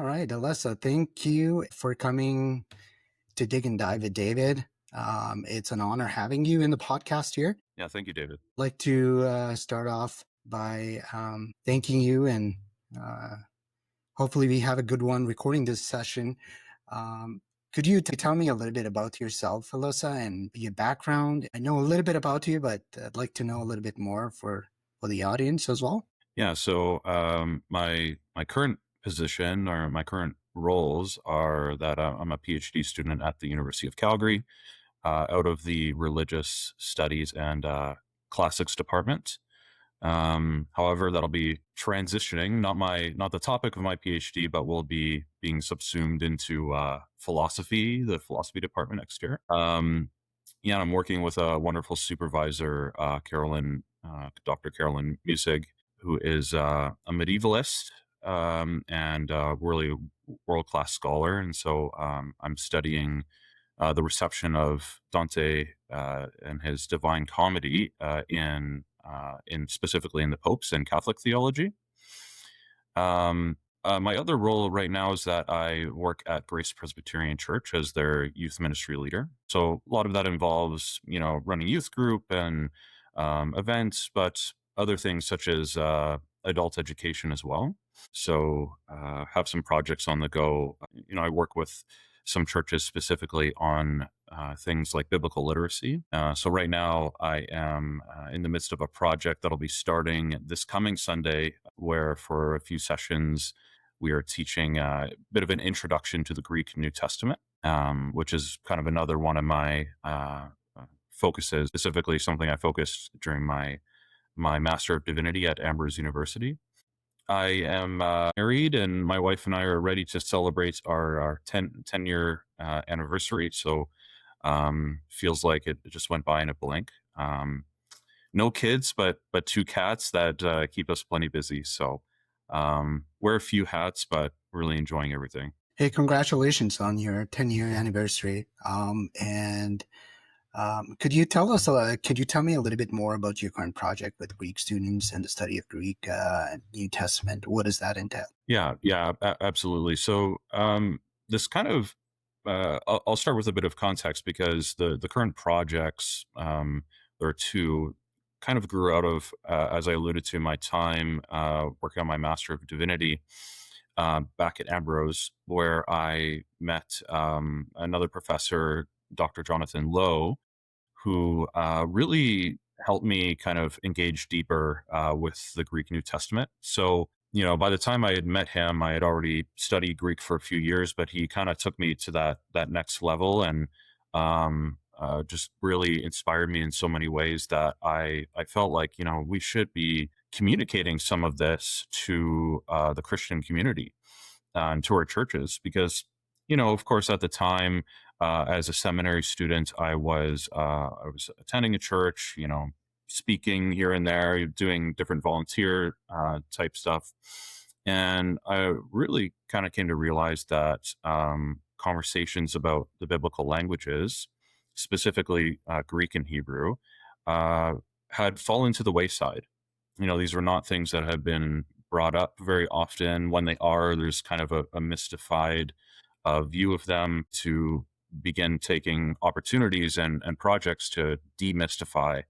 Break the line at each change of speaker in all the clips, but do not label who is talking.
right, Alessa, thank you for coming to Dig and Dive with David. It's an honor having you in the podcast here.
Yeah, thank you, David.
I'd like to start off by thanking you, and uh, hopefully we have a good one recording this session. Could you tell me a little bit about yourself, Alessa, and your background? I know a little bit about you, but I'd like to know a little bit more for the audience as well.
Yeah, so my current position or my current roles are that I'm a PhD student at the University of Calgary, out of the Religious Studies and Classics department. However, that'll be transitioning, not the topic of my PhD, but will be being subsumed into philosophy, the philosophy department next year. Yeah, I'm working with a wonderful supervisor, Dr. Carolyn Musig, who is a medievalist and really world-class scholar. And so I'm studying the reception of Dante and his Divine Comedy in specifically in the popes and Catholic theology. My other role right now is that I work at Grace Presbyterian Church as their youth ministry leader. So a lot of that involves, running youth group and events, but other things such as adult education as well. So have some projects on the go. I work with some churches specifically on things like biblical literacy. So right now I am in the midst of a project that'll be starting this coming Sunday, where for a few sessions we are teaching a bit of an introduction to the Greek New Testament, which is kind of another one of my focuses, specifically something I focused during my Master of Divinity at Ambrose University. I am married, and my wife and I are ready to celebrate our 10-year anniversary. So feels like it just went by in a blink. No kids, but two cats that keep us plenty busy. So wear a few hats, but really enjoying everything.
Hey, congratulations on your 10-year anniversary. Could you tell me a little bit more about your current project with Greek students and the study of Greek New Testament? What does that entail?
Yeah, absolutely. So this kind of, I'll start with a bit of context, because the current projects, there are two, kind of grew out of, as I alluded to, my time working on my Master of Divinity back at Ambrose, where I met another professor, Dr. Jonathan Lowe, who really helped me kind of engage deeper with the Greek New Testament. So, by the time I had met him, I had already studied Greek for a few years, but he kind of took me to that next level, and just really inspired me in so many ways that I felt like, we should be communicating some of this to the Christian community and to our churches, because, of course, at the time, as a seminary student, I was attending a church, speaking here and there, doing different volunteer type stuff, and I really kind of came to realize that conversations about the biblical languages, specifically Greek and Hebrew, had fallen to the wayside. These were not things that have been brought up very often. When they are, there's kind of a mystified view of them, to begin taking opportunities and projects to demystify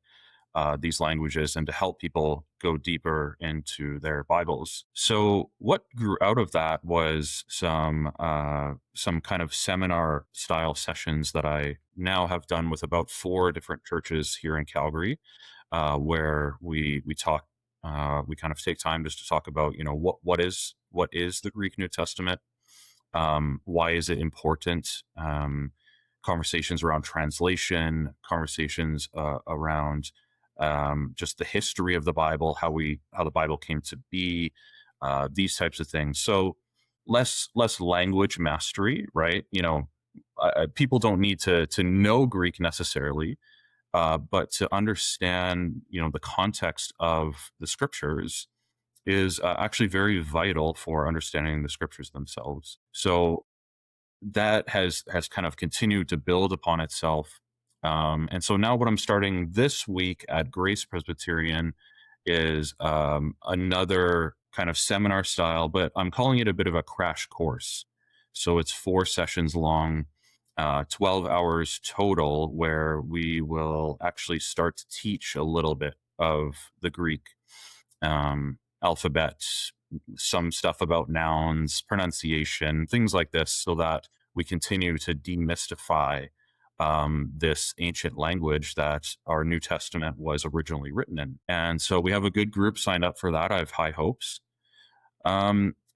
these languages and to help people go deeper into their Bibles. So what grew out of that was some kind of seminar style sessions that I now have done with about 4 different churches here in Calgary, where we talk. We kind of take time just to talk about, what is the Greek New Testament, why is it important, conversations around translation, conversations around just the history of the Bible, how the Bible came to be, these types of things. So less language mastery, right? People don't need to know Greek necessarily, but to understand, the context of the scriptures is actually very vital for understanding the scriptures themselves. So that has kind of continued to build upon itself. And so now what I'm starting this week at Grace Presbyterian is another kind of seminar style, but I'm calling it a bit of a crash course. So it's 4 sessions long, 12 hours total, where we will actually start to teach a little bit of the Greek alphabet, some stuff about nouns, pronunciation, things like this, so that we continue to demystify this ancient language that our New Testament was originally written in. And so we have a good group signed up for that. I have high hopes.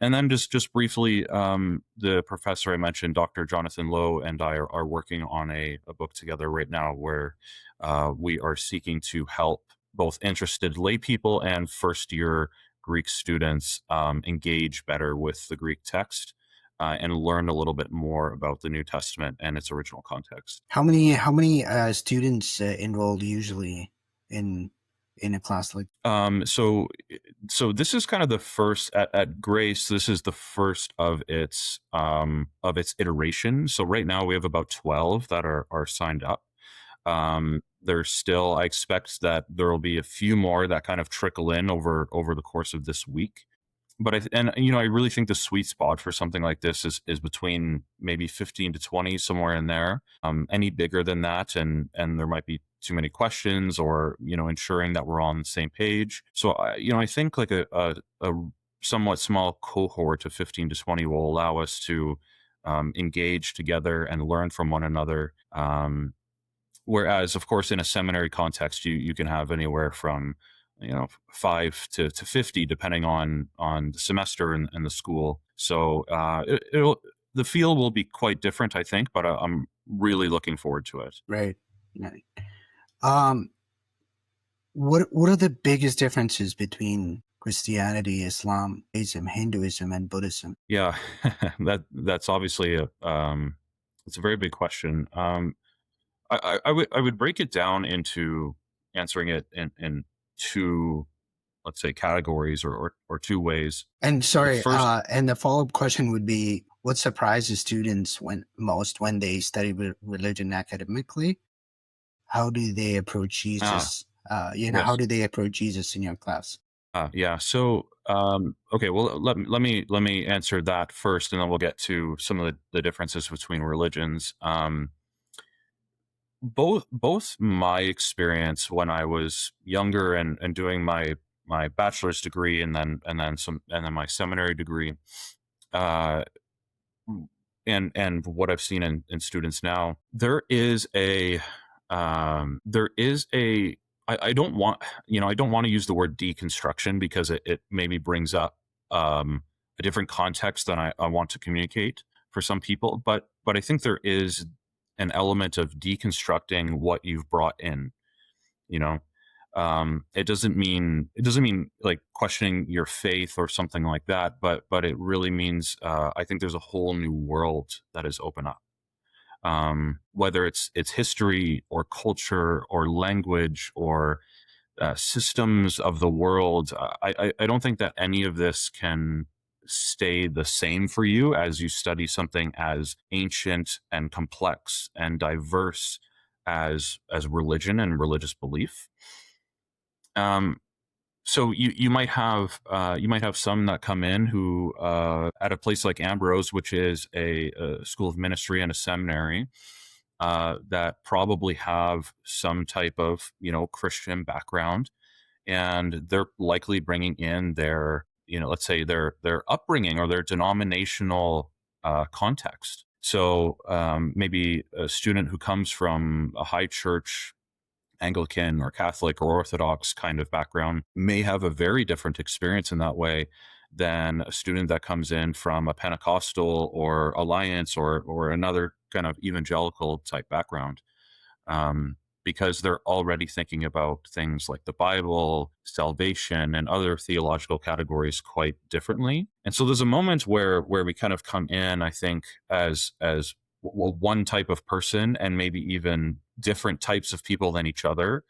And then just briefly, the professor I mentioned, Dr. Jonathan Lowe, and I are working on a book together right now where we are seeking to help both interested lay people and first year Greek students engage better with the Greek text and learn a little bit more about the New Testament and its original context.
How many students enrolled usually in a class like?
So this is kind of the first at Grace. This is the first of its iteration. So right now we have about 12 that are signed up. There's still, I expect that there will be a few more that kind of trickle in over the course of this week. But I really think the sweet spot for something like this is between maybe 15 to 20, somewhere in there. Any bigger than that, and there might be too many questions, or ensuring that we're on the same page. So I think like a somewhat small cohort of 15 to 20 will allow us to engage together and learn from one another. Whereas, of course, in a seminary context, you can have anywhere from 5 to 50, depending on the semester and the school. So the feel will be quite different, I think, but I'm really looking forward to it.
Right. Right. What are the biggest differences between Christianity, Islam, Hinduism, and Buddhism?
Yeah, that's obviously it's a very big question. I would break it down into answering it in two, let's say, categories, or two ways.
And
The
sorry,
first,
and the follow-up question would be, what surprises students when they study religion academically? How do they approach
ah,
Jesus? How
yes.
do they approach Jesus in your class?
Yeah. So, okay. Well, let me answer that first, and then we'll get to some of the differences between religions. Both my experience when I was younger and doing my bachelor's degree, and then my seminary degree, uh, and what I've seen in students now, there is a I don't want I don't want to use the word deconstruction, because it maybe brings up a different context than I want to communicate for some people, but I think there is an element of deconstructing what you've brought in. You know, it doesn't mean like questioning your faith or something like that, but it really means I think there's a whole new world that is open up, whether it's history or culture or language or systems of the world. I don't think that any of this can stay the same for you as you study something as ancient and complex and diverse as religion and religious belief. Um, so you might have some that come in who at a place like Ambrose, which is a school of ministry and a seminary, that probably have some type of Christian background, and they're likely bringing in their let's say their upbringing or their denominational context. So maybe a student who comes from a high church, Anglican or Catholic or Orthodox kind of background, may have a very different experience in that way than a student that comes in from a Pentecostal or Alliance or another kind of evangelical type background, because they're already thinking about things like the Bible, salvation, and other theological categories quite differently. And so there's a moment where we kind of come in, I think, as one type of person, and maybe even different types of people than each other.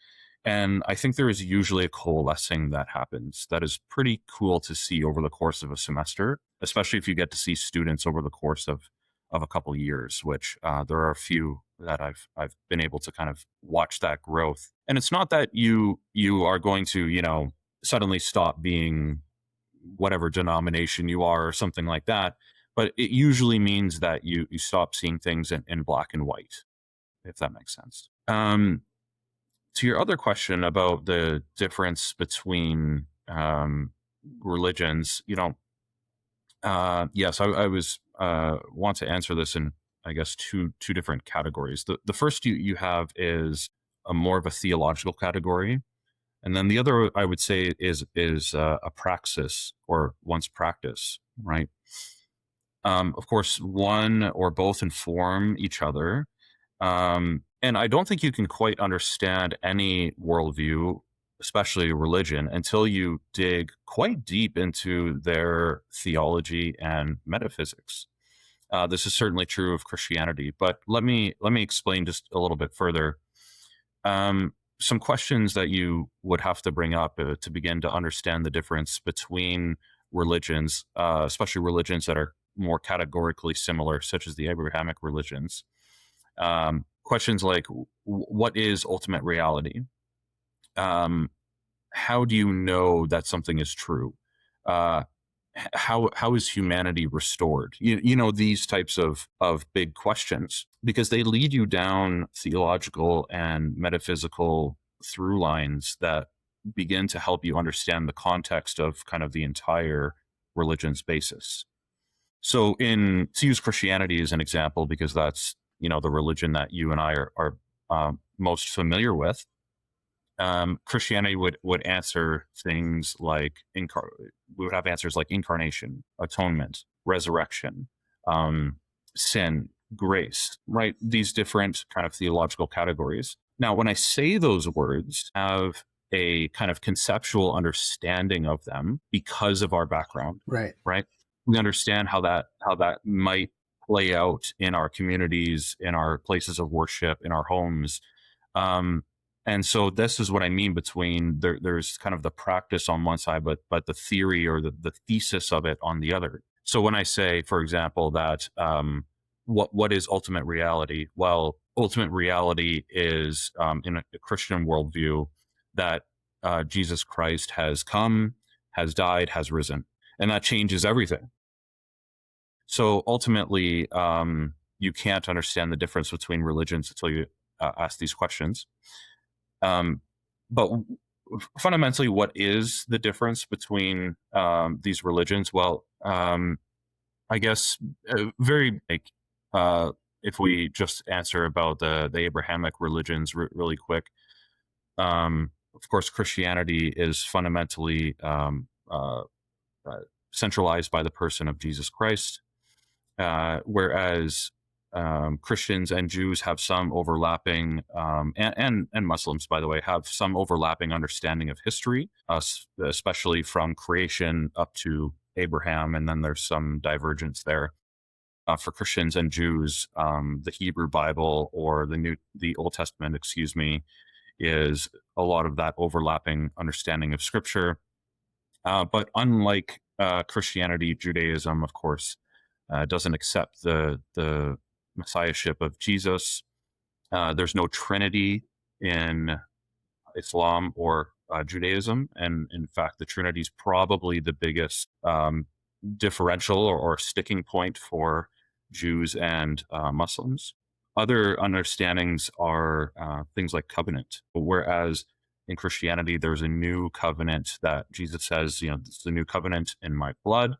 And I think there is usually a coalescing that happens that is pretty cool to see over the course of a semester, especially if you get to see students over the course of a couple years, which there are a few that I've been able to kind of watch that growth. And it's not that you are going to suddenly stop being whatever denomination you are or something like that. But it usually means that you stop seeing things in black and white, if that makes sense. To your other question about the difference between religions, yes, I was want to answer this in, I guess, two different categories. The first you have is a more of a theological category, and then the other I would say is a praxis or one's practice, right? Of course, one or both inform each other. And I don't think you can quite understand any worldview, especially religion, until you dig quite deep into their theology and metaphysics. This is certainly true of Christianity, but let me explain just a little bit further. Some questions that you would have to bring up to begin to understand the difference between religions, especially religions that are more categorically similar, such as the Abrahamic religions. Questions like, what is ultimate reality? How do you know that something is true? Uh, how is humanity restored? These types of big questions, because they lead you down theological and metaphysical through lines that begin to help you understand the context of kind of the entire religion's basis. So, to use Christianity as an example, because that's the religion that you and I are most familiar with. Christianity would answer things like we would have answers like incarnation, atonement, resurrection, um, sin, grace, right? These different kind of theological categories. Now, when I say those words, I have a kind of conceptual understanding of them because of our background,
Right.
right? We understand how that might play out in our communities, in our places of worship, in our homes. Um, and so this is what I mean between there's kind of the practice on one side, but the theory or the thesis of it on the other. So when I say, for example, that what is ultimate reality? Well, ultimate reality is in a Christian worldview that Jesus Christ has come, has died, has risen, and that changes everything. So ultimately, you can't understand the difference between religions until you ask these questions. But fundamentally, what is the difference between these religions? Well, I guess very like if we just answer about the Abrahamic religions really quick. Of course, Christianity is fundamentally centralized by the person of Jesus Christ, whereas Christians and Jews have some overlapping, and Muslims, by the way, have some overlapping understanding of history, especially from creation up to Abraham, and then there's some divergence there. For Christians and Jews, the Hebrew Bible or the Old Testament, excuse me, is a lot of that overlapping understanding of Scripture. But unlike Christianity, Judaism, of course, doesn't accept the messiahship of Jesus. There's no Trinity in Islam or Judaism, and in fact, the Trinity is probably the biggest differential or sticking point for Jews and Muslims. Other understandings are things like covenant, whereas in Christianity, there's a new covenant that Jesus says, this is the new covenant in my blood.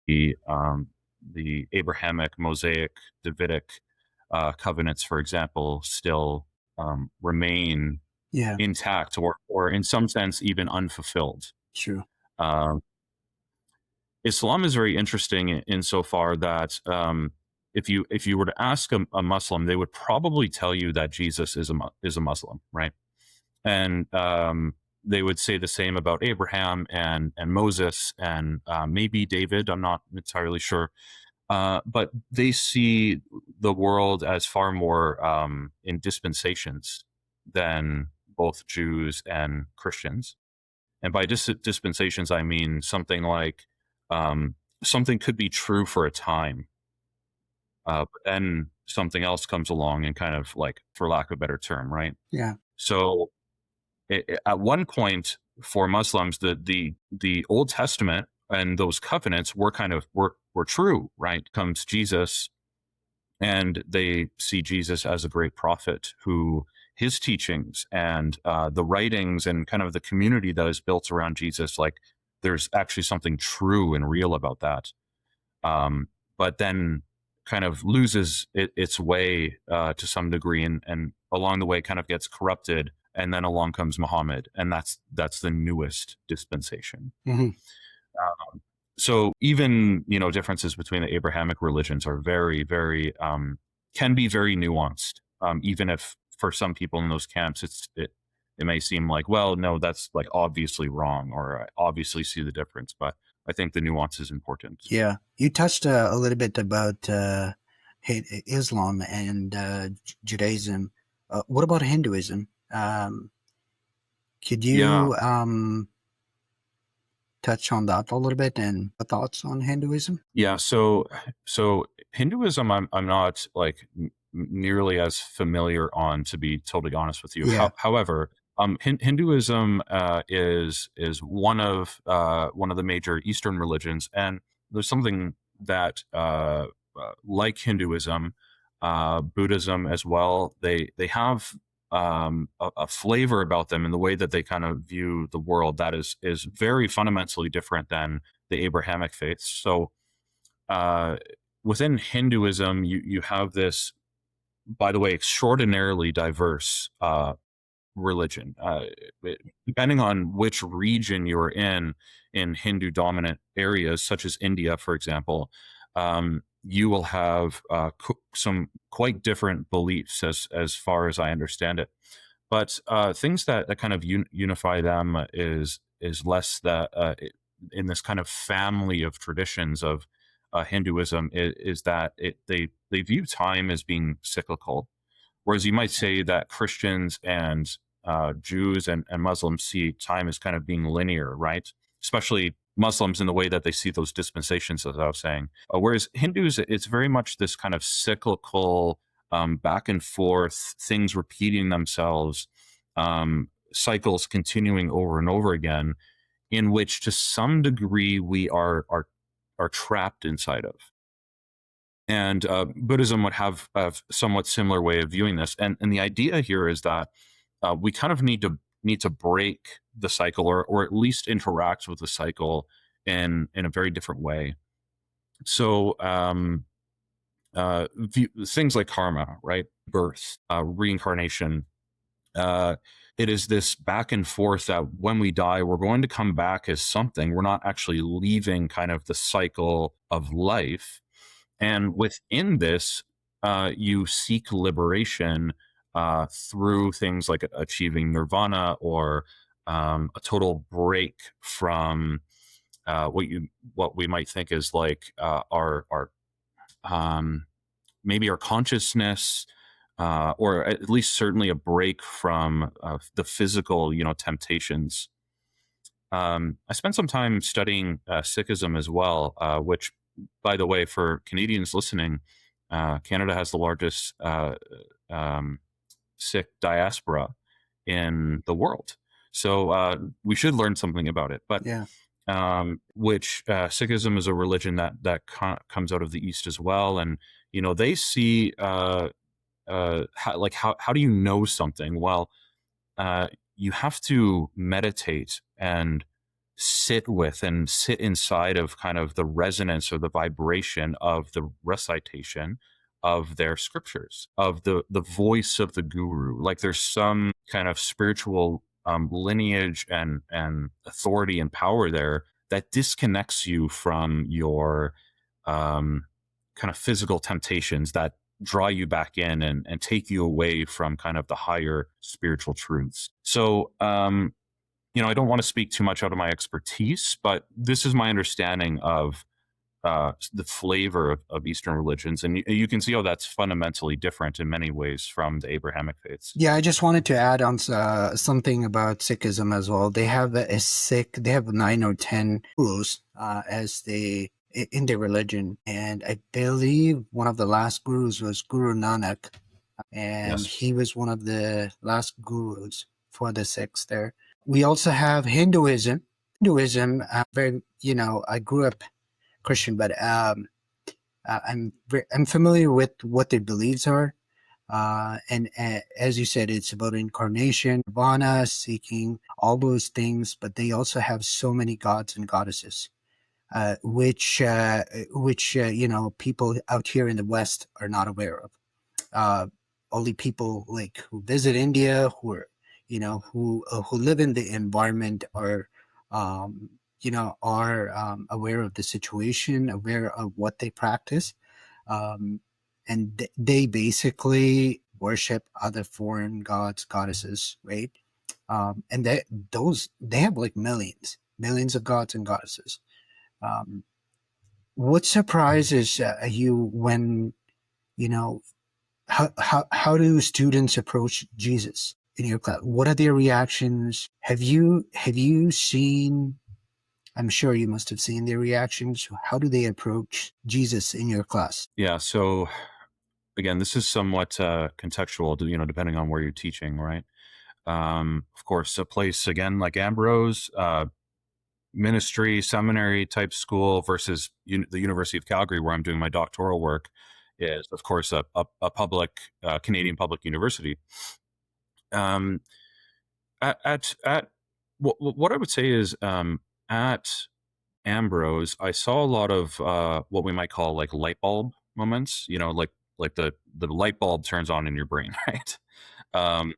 The Abrahamic, Mosaic, Davidic covenants, for example, still remain
Yeah.
intact or in some sense even unfulfilled.
True.
Um, Islam is very interesting insofar that if you were to ask a Muslim, they would probably tell you that Jesus is a Muslim, right? And they would say the same about Abraham and Moses and maybe David. I'm not entirely sure, but they see the world as far more in dispensations than both Jews and Christians. And by dispensations, I mean something like something could be true for a time, but then something else comes along and kind of like, for lack of a better term, right?
Yeah.
So at one point, for Muslims, the Old Testament and those covenants were were true, right? Comes Jesus, and they see Jesus as a great prophet who his teachings and the writings and kind of the community that is built around Jesus, like there's actually something true and real about that. But then kind of loses its way to some degree, and along the way kind of gets corrupted. And then along comes Muhammad, and that's the newest dispensation.
Hmm.
So even differences between the Abrahamic religions are very, very can be very nuanced. Even if for some people in those camps, it may seem like, well, no, that's like obviously wrong, or I obviously see the difference. But I think the nuance is important.
Yeah, you touched a little bit about Islam and Judaism. What about Hinduism? Could
Yeah,
you touch on that a little bit and thoughts on Hinduism?
yeah. So Hinduism, I'm not like nearly as familiar on, to be totally honest with you.
Yeah.
However, Hinduism is one of the major Eastern religions, and there's something that like Hinduism, Buddhism as well. They have a flavor about them in the way that they kind of view the world that is very fundamentally different than the Abrahamic faiths. So uh, within Hinduism, you have this, by the way, extraordinarily diverse religion. Depending on which region you're in Hindu dominant areas, such as India, for example, you will have some quite different beliefs as far as I understand it. But things that kind of unify them is less that in this kind of family of traditions of Hinduism is that they view time as being cyclical. Whereas you might say that Christians and Jews and Muslims see time as kind of being linear, right? Especially Muslims in the way that they see those dispensations, as I was saying. Whereas Hindus, it's very much this kind of cyclical, back and forth, things repeating themselves, cycles continuing over and over again, in which to some degree we are trapped inside of. And Buddhism would have a somewhat similar way of viewing this. And the idea here is that we kind of need to break the cycle, or at least interact with the cycle in a very different way. So things like karma, right? Birth, reincarnation. Uh, it is this back and forth that when we die, we're going to come back as something. We're not actually leaving kind of the cycle of life. And within this, you seek liberation through things like achieving nirvana, or a total break from what we might think is like our um, maybe our consciousness, or at least certainly a break from the physical, temptations. I spent some time studying Sikhism as well, which, by the way, for Canadians listening, Canada has the largest um, Sikh diaspora in the world. So we should learn something about it. But
Yeah.
which Sikhism is a religion that comes out of the East as well, and they see how do you know something? Well, you have to meditate and sit inside of kind of the resonance or the vibration of the recitation of their scriptures, of the voice of the guru. Like there's some kind of spiritual lineage and authority and power there that disconnects you from your um, kind of physical temptations, that draw you back in and take you away from kind of the higher spiritual truths. So, I don't want to speak too much out of my expertise, but this is my understanding of the flavor of Eastern religions. And you can see how that's fundamentally different in many ways from the Abrahamic faiths.
Yeah, I just wanted to add on something about Sikhism as well. They have they have 9 or 10 gurus in their religion, and I believe one of the last gurus was Guru Nanak, and
Yes.
he was one of the last gurus for the Sikhs there. We also have Hinduism. Hinduism, very, I grew up Christian, but I'm familiar with what their beliefs are. And as you said, it's about incarnation, nirvana, seeking all those things. But they also have so many gods and goddesses, which people out here in the West are not aware of. Uh, Only people like who visit India, who live in the environment, um, are aware of the situation, aware of what they practice, and they basically worship other foreign gods, goddesses, right? And they have like millions of gods and goddesses. Um, what surprises you when you know how do students approach Jesus in your class? What are their reactions? Have you seen? I'm sure you must have seen their reactions. How do they approach Jesus in your class?
Yeah. So again, this is somewhat contextual, depending on where you're teaching, right? Of course, a place again like Ambrose, ministry, seminary type school versus the University of Calgary, where I'm doing my doctoral work, is of course a public Canadian public university. Um, at what I would say is at Ambrose, I saw a lot of what we might call like light bulb moments. Like the light bulb turns on in your brain, right? Um,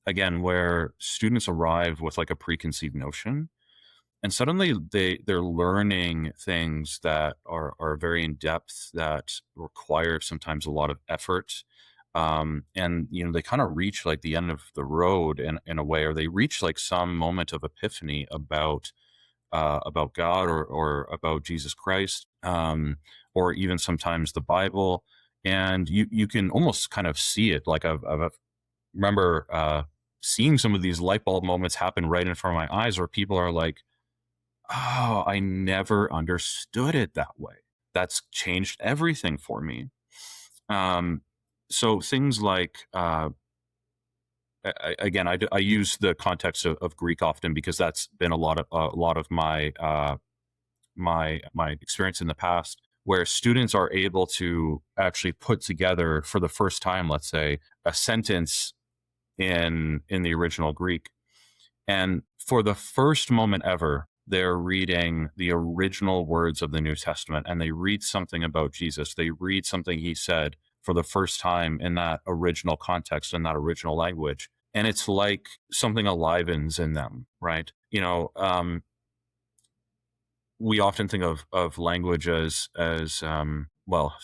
Again, where students arrive with like a preconceived notion, and suddenly they're learning things that are very in depth, that require sometimes a lot of effort. And they kind of reach like the end of the road in a way, or they reach like some moment of epiphany about God, or about Jesus Christ, or even sometimes the Bible. And you can almost kind of see it. Like I've remember seeing some of these light bulb moments happen right in front of my eyes, where people are like, "Oh, I never understood it that way. That's changed everything for me." Um, so things like, again, I use the context of Greek often, because that's been a lot of my experience in the past, where students are able to actually put together for the first time, let's say, a sentence in the original Greek. And for the first moment ever, they're reading the original words of the New Testament, and they read something about Jesus. They read something he said for the first time in that original context, in that original language. And it's like something alivens in them, right? We often think of language as well,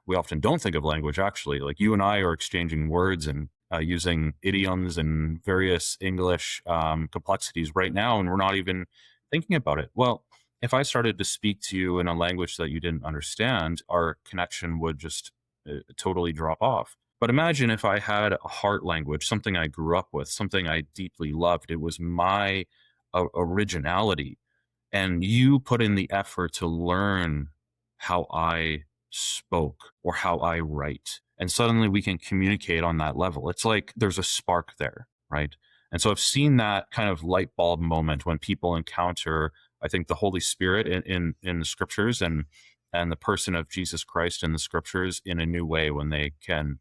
we often don't think of language, actually. Like, you and I are exchanging words and using idioms and various English complexities right now, and we're not even thinking about it. Well, if I started to speak to you in a language that you didn't understand, our connection would just totally drop off. But imagine if I had a heart language, something I grew up with, something I deeply loved. It was my originality, and you put in the effort to learn how I spoke or how I write. And suddenly we can communicate on that level. It's like there's a spark there, right? And so I've seen that kind of light bulb moment when people encounter, I think, the Holy Spirit in the scriptures, and the person of Jesus Christ in the scriptures in a new way, when they can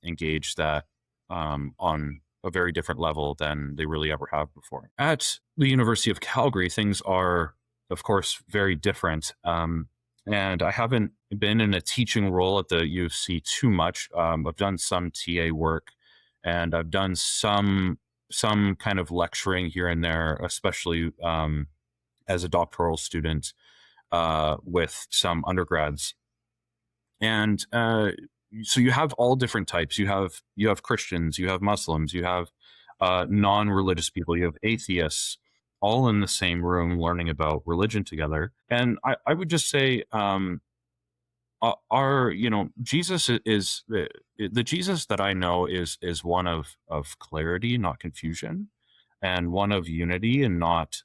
engage that on a very different level than they really ever have before. At the University of Calgary, things are, of course, very different. And I haven't been in a teaching role at the U of C too much. I've done some TA work, and I've done some kind of lecturing here and there, especially as a doctoral student with some undergrads. And so you have all different types. You have Christians, you have Muslims, you have non-religious people, you have atheists, all in the same room learning about religion together. And I would just say, our Jesus is the Jesus that I know is one of clarity, not confusion, and one of unity, and not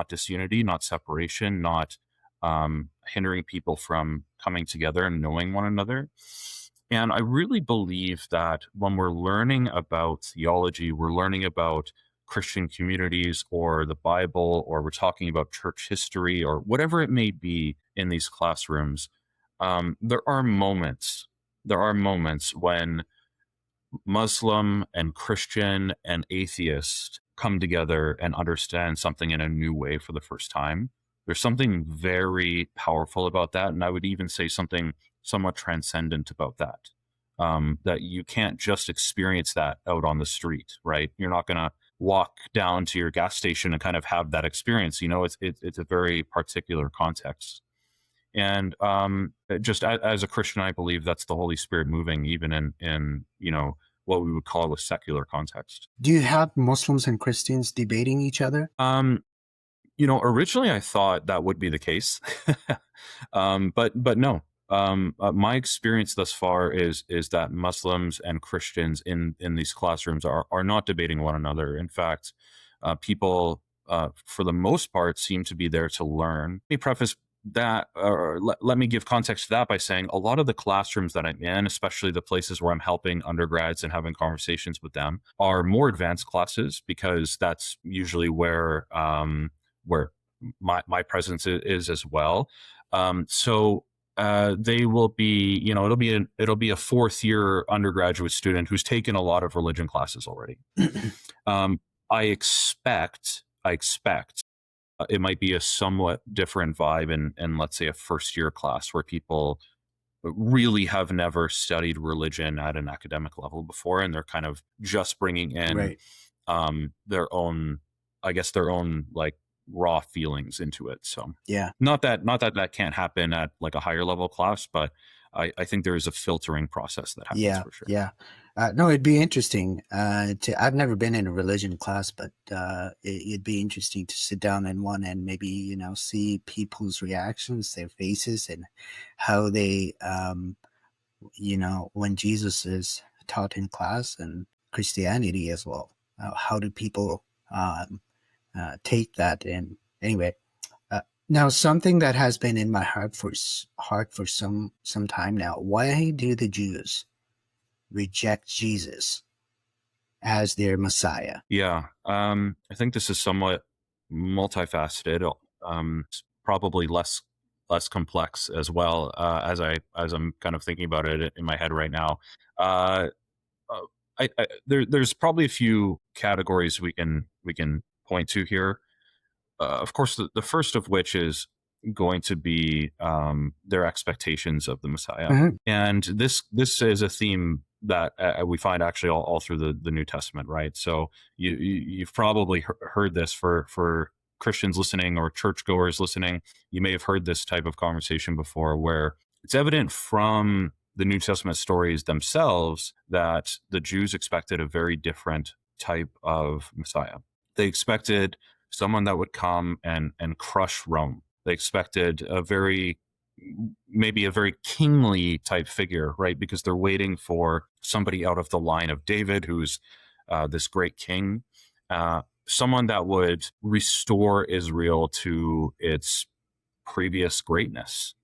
disunity, not separation, not hindering people from coming together and knowing one another. And I really believe that when we're learning about theology, we're learning about Christian communities or the Bible, or we're talking about church history or whatever it may be in these classrooms, there are moments. There are moments when Muslim and Christian and atheist come together and understand something in a new way for the first time. There's something very powerful about that. And I would even say something somewhat transcendent about that. That you can't just experience that out on the street, right? You're not going to walk down to your gas station and kind of have that experience. You know, it's a very particular context. And just as a Christian, I believe that's the Holy Spirit moving, even in what we would call a secular context.
Do you have Muslims and Christians debating each other?
Originally I thought that would be the case, but no. My experience thus far is that Muslims and Christians in these classrooms are not debating one another. In fact, people for the most part seem to be there to learn. Let me preface that, or let me give context to that by saying a lot of the classrooms that I'm in, especially the places where I'm helping undergrads and having conversations with them, are more advanced classes, because that's usually where my presence is as well. So they will be, it'll be a fourth year undergraduate student who's taken a lot of religion classes already. I expect it might be a somewhat different vibe in let's say a first year class where people really have never studied religion at an academic level before, and they're kind of just bringing in
Right.
their own like raw feelings into it. So
Yeah.
not that can't happen at like a higher level class, but I think there is a filtering process that happens
Yeah.
for sure.
Yeah. No, it'd be interesting. I've never been in a religion class, but it'd be interesting to sit down in one and maybe see people's reactions, their faces, and how they when Jesus is taught in class, and Christianity as well. How do people take that? And anyway, now something that has been in my heart for some time now. Why do the Jews reject Jesus as their Messiah?
Yeah, I think this is somewhat multifaceted. It's probably less complex as well, as I'm kind of thinking about it in my head right now. Uh, there's probably a few categories we can point to here. Of course, the first of which is going to be their expectations of the Messiah,
Mhm.
and this is a theme that we find actually all through the New Testament, right? So you've probably heard this for Christians listening or churchgoers listening. You may have heard this type of conversation before, where it's evident from the New Testament stories themselves that the Jews expected a very different type of Messiah. They expected someone that would come and crush Rome. They expected maybe a very kingly type figure, right? Because they're waiting for somebody out of the line of David, who's this great king, someone that would restore Israel to its previous greatness,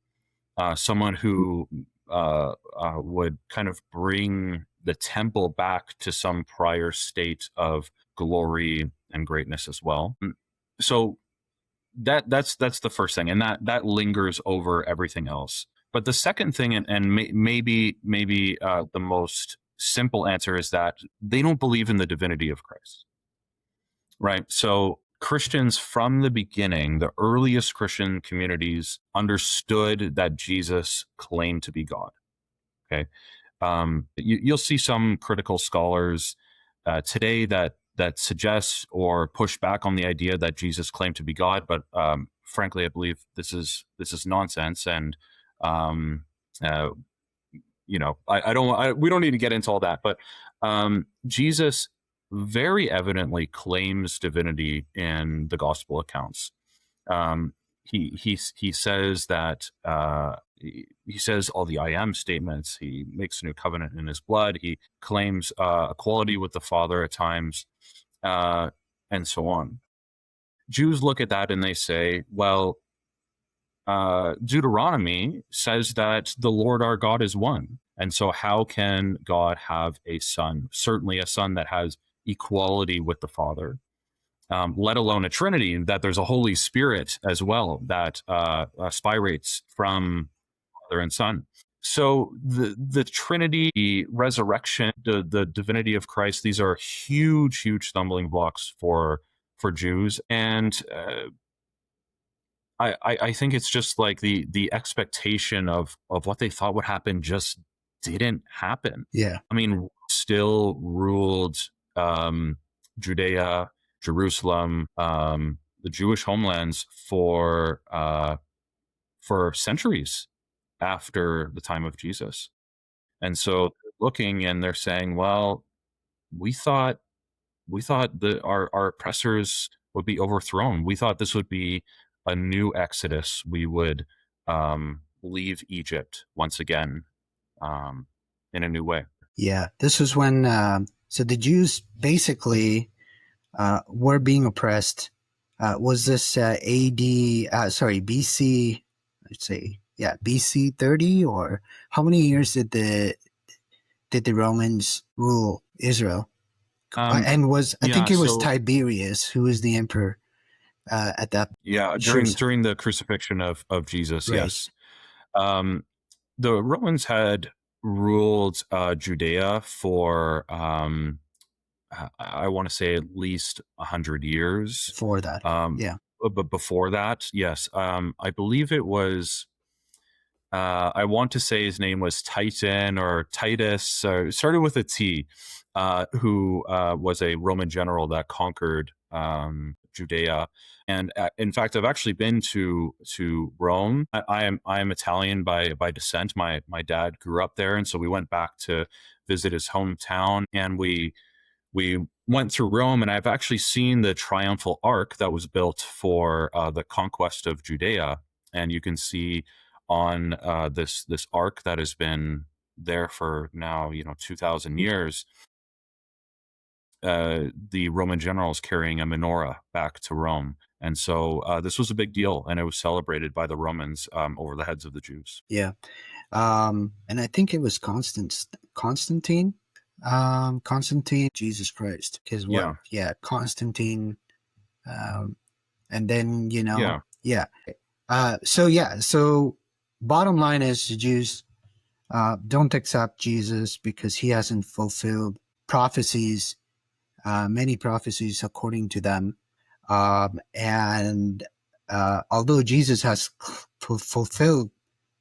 someone who would kind of bring the temple back to some prior state of glory and greatness as well. So that's the first thing, and that lingers over everything else. But the second thing, and maybe the most simple answer, is that they don't believe in the divinity of Christ, right? So Christians from the beginning, the earliest Christian communities, understood that Jesus claimed to be God. Okay, you'll see some critical scholars today that suggest or push back on the idea that Jesus claimed to be God, but frankly, I believe this is nonsense. And we don't need to get into all that, but Jesus very evidently claims divinity in the gospel accounts. He says that he says all the I am statements. He makes a new covenant in his blood. He claims equality with the Father at times, and so on. Jews look at that and they say, well, Deuteronomy says that the Lord our God is one. And so how can God have a son? Certainly a son that has equality with the Father. let alone a Trinity, that there's a Holy Spirit as well that spirates from Father and Son. So the Trinity, the resurrection, the divinity of Christ, these are huge stumbling blocks for Jews, and I think it's just like the expectation of what they thought would happen just didn't happen.
Yeah.
I mean, still ruled Judea, Jerusalem, the Jewish homelands for centuries after the time of Jesus. And so they're looking and they're saying, well, we thought that our oppressors would be overthrown. We thought this would be a new exodus. We would leave Egypt once again in a new way.
Yeah. This was when, so the Jews basically were being oppressed. Was this AD, BC, let's say, yeah, BC 30, or how many years did the Romans rule Israel? And I
Yeah,
think it was
so
Tiberius who was the emperor at that.
yeah,
Sure.
during the crucifixion of Jesus,
Right.
yes. The Romans had ruled Judea for I want to say at least 100 years.
For that.
Um,
Yeah.
but before that, yes, I believe it was. I want to say his name was Titan or Titus. It started with a T. Who was a Roman general that conquered Judea. And in fact, I've actually been to Rome. I am Italian by descent. My dad grew up there, and so we went back to visit his hometown, and we went through Rome, and I've actually seen the triumphal arch that was built for the conquest of Judea, and you can see on this arc that has been there for now 2,000 years, the Roman generals carrying a menorah back to Rome. And so this was a big deal, and it was celebrated by the Romans over the heads of the Jews.
Yeah. And I think it was Constantine, Jesus Christ, because Constantine, and then so bottom line is the Jews don't accept Jesus because he hasn't fulfilled prophecies, many prophecies according to them, and although Jesus has fulfilled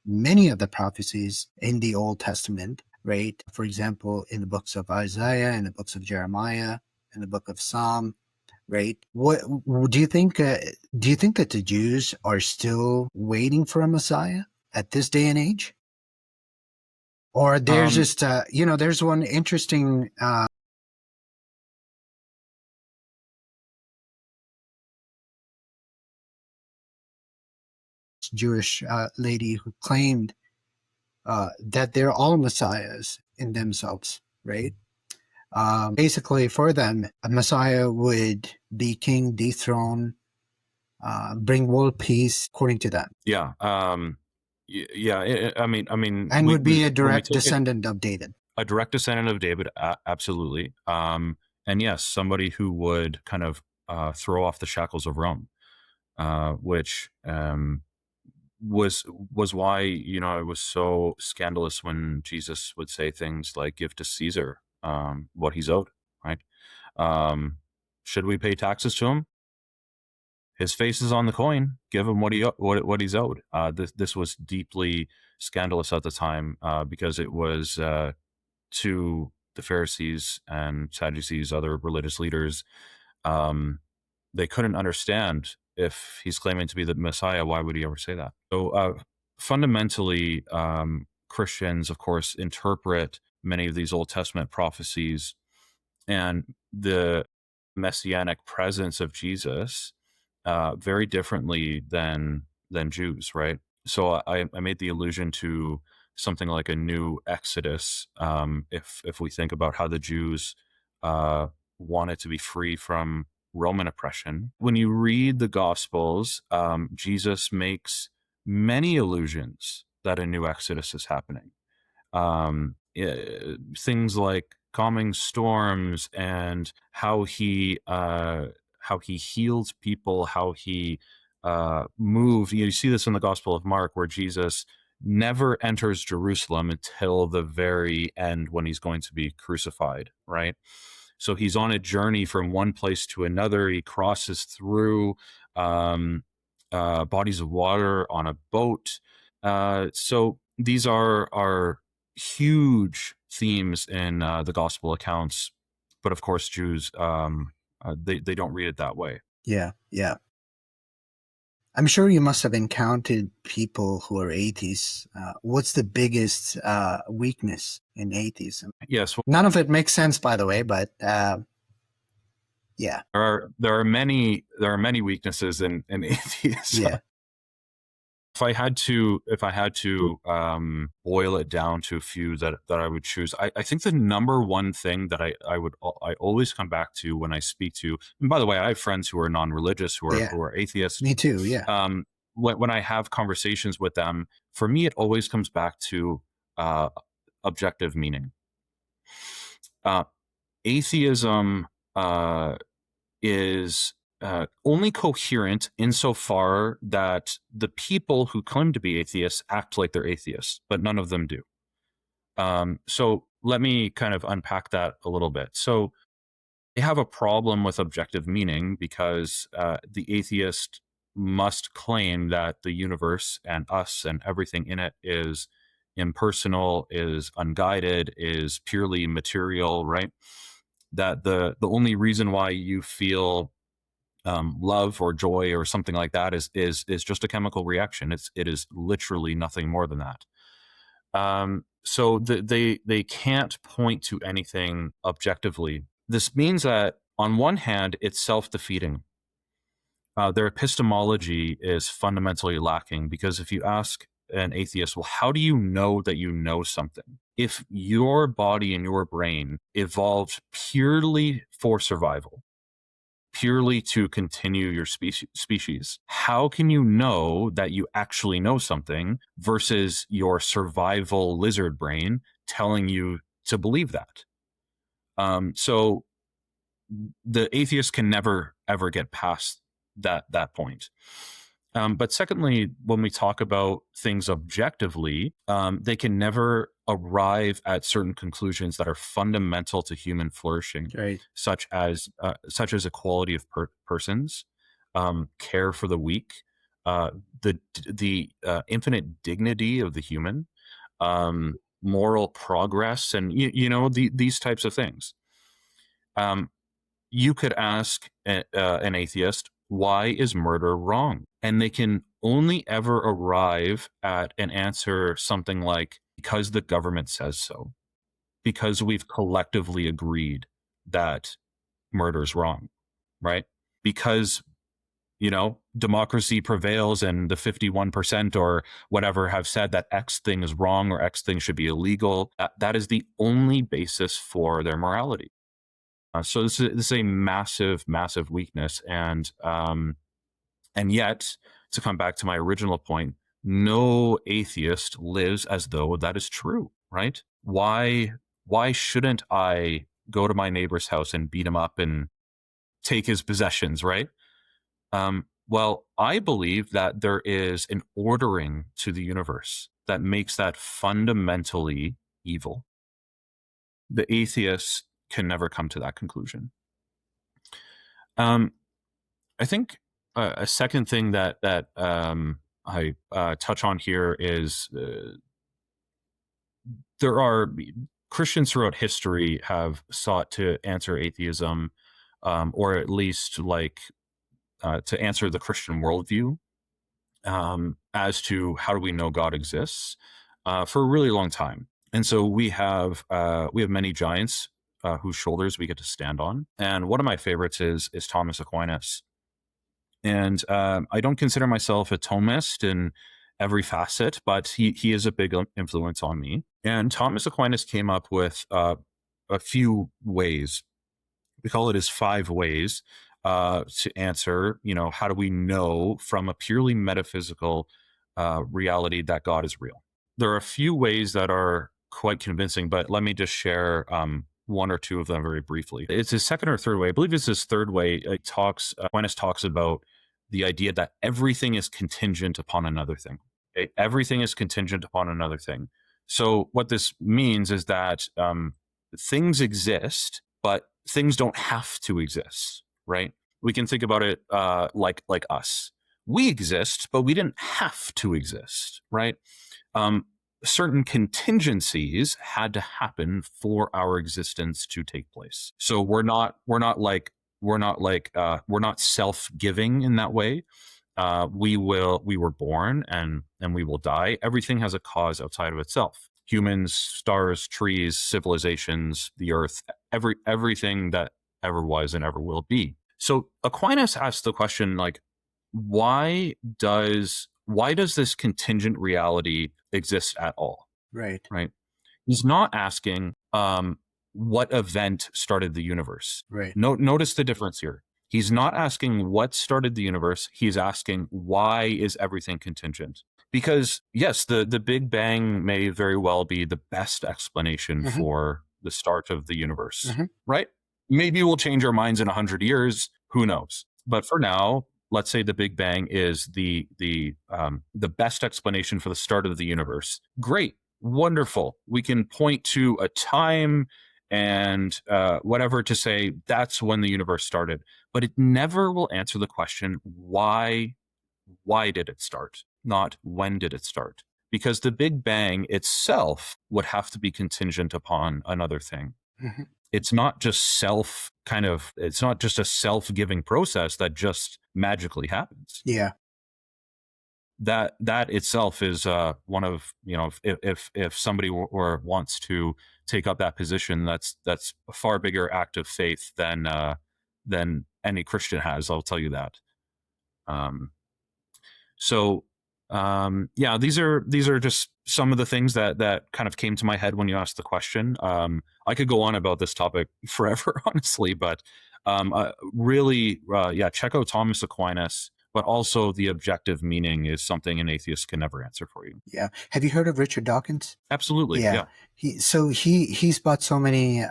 many of the prophecies in the Old Testament, right? For example, in the books of Isaiah, in the books of Jeremiah, in the book of Psalm, right? What do you think? Do you think that the Jews are still waiting for a Messiah at this day and age, or there's just there's one interesting Jewish lady who claimed that they're all messiahs in themselves, right? Basically, for them, a Messiah would be king, dethrone, bring world peace, according to them.
Yeah. I mean,
and would be a
when we
direct
take it,
descendant of David.
a direct descendant of David, absolutely. And yes, somebody who would kind of throw off the shackles of Rome, which was why it was so scandalous when Jesus would say things like "Give to Caesar what he's owed." Right? Should we pay taxes to him? His face is on the coin. Give him what he's owed. This was deeply scandalous at the time because it was to the Pharisees and Sadducees, other religious leaders. They couldn't understand, if he's claiming to be the Messiah, why would he ever say that? So fundamentally, Christians, of course, interpret many of these Old Testament prophecies and the messianic presence of Jesus very differently than Jews, right? So I made the allusion to something like a new Exodus. If we think about how the Jews wanted to be free from Roman oppression, when you read the Gospels, Jesus makes many allusions that a new Exodus is happening. Things like calming storms and how he how he healed people, how he moved. You see this in the Gospel of Mark, where Jesus never enters Jerusalem until the very end when he's going to be crucified, right? So he's on a journey from one place to another. He crosses through um, bodies of water on a boat. So these are huge themes in the gospel accounts, but of course, Jews they don't read it that way.
Yeah, yeah. I'm sure you must have encountered people who are atheists. What's the biggest weakness in atheism?
Yes, well,
None of it makes sense, by the way, but yeah,
there are many weaknesses in atheism.
yeah,
If I had to boil it down to a few that I would choose, I think the number one thing that I always come back to when I speak to, and by the way, I have friends who are non-religious,
yeah.
who are atheists.
Me too. Yeah,
When I have conversations with them, for me, it always comes back to uh, objective meaning. Uh, Atheism is only coherent insofar that the people who claim to be atheists act like they're atheists, but none of them do. So let me kind of unpack that a little bit. So they have a problem with objective meaning because the atheist must claim that the universe and us and everything in it is impersonal, is unguided, is purely material, right? That the only reason why you feel love or joy or something like that is just a chemical reaction. It is literally nothing more than that. So they can't point to anything objectively. This means that on one hand, it's self-defeating. Their epistemology is fundamentally lacking, because if you ask an atheist, well, how do you know that you know something? If your body and your brain evolved purely for survival, purely to continue your species, how can you know that you actually know something versus your survival lizard brain telling you to believe that? So the atheist can never ever get past that point. But secondly, when we talk about things objectively, they can never arrive at certain conclusions that are fundamental to human flourishing,
right.
such as equality of persons, care for the weak, the infinite dignity of the human, moral progress, and these types of things. Um, you could ask an atheist, why is murder wrong? And they can only ever arrive at an answer something like, because the government says so, because we've collectively agreed that murder is wrong, right? Because, democracy prevails and the 51% or whatever have said that X thing is wrong or X thing should be illegal. That is the only basis for their morality. So this is a massive, massive weakness, and yet, to come back to my original point, no atheist lives as though that is true, right? Why shouldn't I go to my neighbor's house and beat him up and take his possessions, right? Well, I believe that there is an ordering to the universe that makes that fundamentally evil. The atheists can never come to that conclusion. Um, I think a second thing that I touch on here is there are Christians throughout history have sought to answer atheism, or at least to answer the Christian worldview, as to how do we know God exists, for a really long time. And so we have many giants whose shoulders we get to stand on. And one of my favorites is Thomas Aquinas. And I don't consider myself a Thomist in every facet, but he is a big influence on me. And Thomas Aquinas came up with a few ways. We call it his 5 ways to answer, how do we know from a purely metaphysical reality that God is real? There are a few ways that are quite convincing, but let me just share one or two of them very briefly. It's his second or third way. I believe it's his third way. It talks, Aquinas talks about the idea that everything is contingent upon another thing. Okay? Everything is contingent upon another thing. So what this means is that things exist, but things don't have to exist, right? We can think about it like us. We exist, but we didn't have to exist, right? Certain contingencies had to happen for our existence to take place. So we're not self-giving in that way. We were born and we will die. Everything has a cause outside of itself. Humans, stars, trees, civilizations, the earth, everything that ever was and ever will be. So Aquinas asked the question, like, why does this contingent reality exist at all?
Right.
Right. He's not asking what event started the universe.
Right.
Notice the difference here. He's not asking what started the universe. He's asking, why is everything contingent? Because yes, the Big Bang may very well be the best explanation for the start of the universe, right? Maybe we'll change our minds in 100 years. Who knows? But for now, let's say the Big Bang is the best explanation for the start of the universe. Great, wonderful. We can point to a time and whatever to say that's when the universe started, but it never will answer the question, why did it start? Not when did it start? Because the Big Bang itself would have to be contingent upon another thing. It's not just it's not just a self-giving process that just magically happens.
Yeah.
That itself is one of, if somebody wants to take up that position, that's a far bigger act of faith than any Christian has. I'll tell you that. Yeah, these are just some of the things that kind of came to my head when you asked the question. I could go on about this topic forever, honestly, but really, check out Thomas Aquinas. But also the objective meaning is something an atheist can never answer for you.
Yeah. Have you heard of Richard Dawkins?
Absolutely. Yeah.
He's brought so many,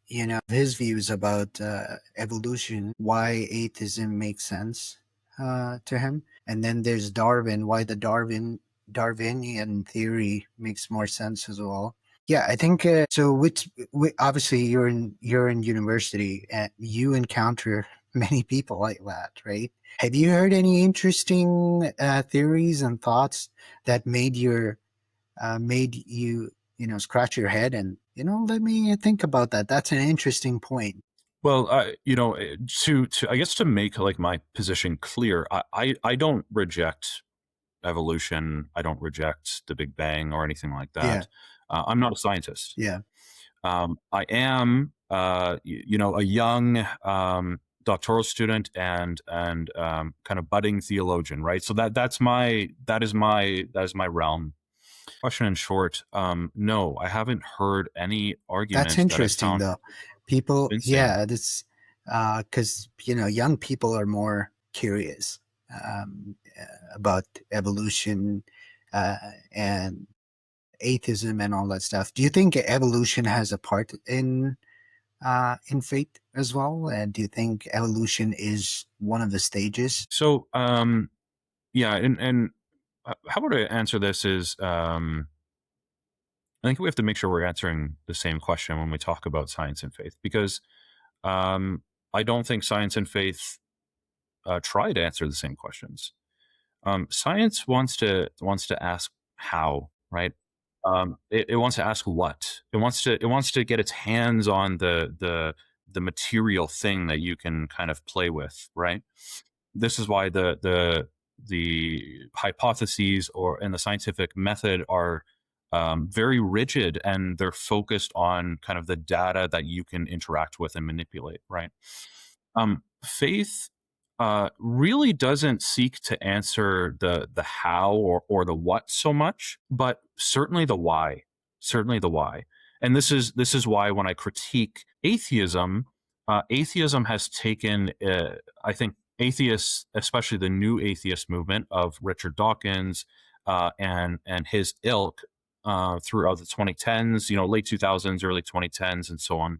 his views about evolution, why atheism makes sense to him. And then there's Darwin, why the Darwinian theory makes more sense as well. Yeah, I think so. Obviously, you're in university, and you encounter many people like that, right? Have you heard any interesting theories and thoughts that made you scratch your head and let me think about that? That's an interesting point.
Well, to I guess to make like my position clear, I don't reject evolution. I don't reject the Big Bang or anything like that.
Yeah.
I'm not a scientist.
Yeah.
I am, a young doctoral student and kind of budding theologian, right? So that is my realm. Question in short, no, I haven't heard any argument.
That's interesting, though. People,
convincing.
yeah, this because young people are more curious about evolution and atheism and all that stuff. Do you think evolution has a part in faith as well? And do you think evolution is one of the stages?
So, yeah, and how would I answer this is, I think we have to make sure we're answering the same question when we talk about science and faith, because I don't think science and faith try to answer the same questions. Science wants to ask how, right? It wants to ask what. It wants to get its hands on the material thing that you can kind of play with, right? This is why the hypotheses in the scientific method are very rigid, and they're focused on kind of the data that you can interact with and manipulate, right? Faith really doesn't seek to answer the how or the what so much, but certainly the why. Certainly the why. And this is why when I critique atheism, atheism has taken, I think, atheists, especially the new atheist movement of Richard Dawkins and his ilk, throughout the 2010s, late 2000s, early 2010s, and so on.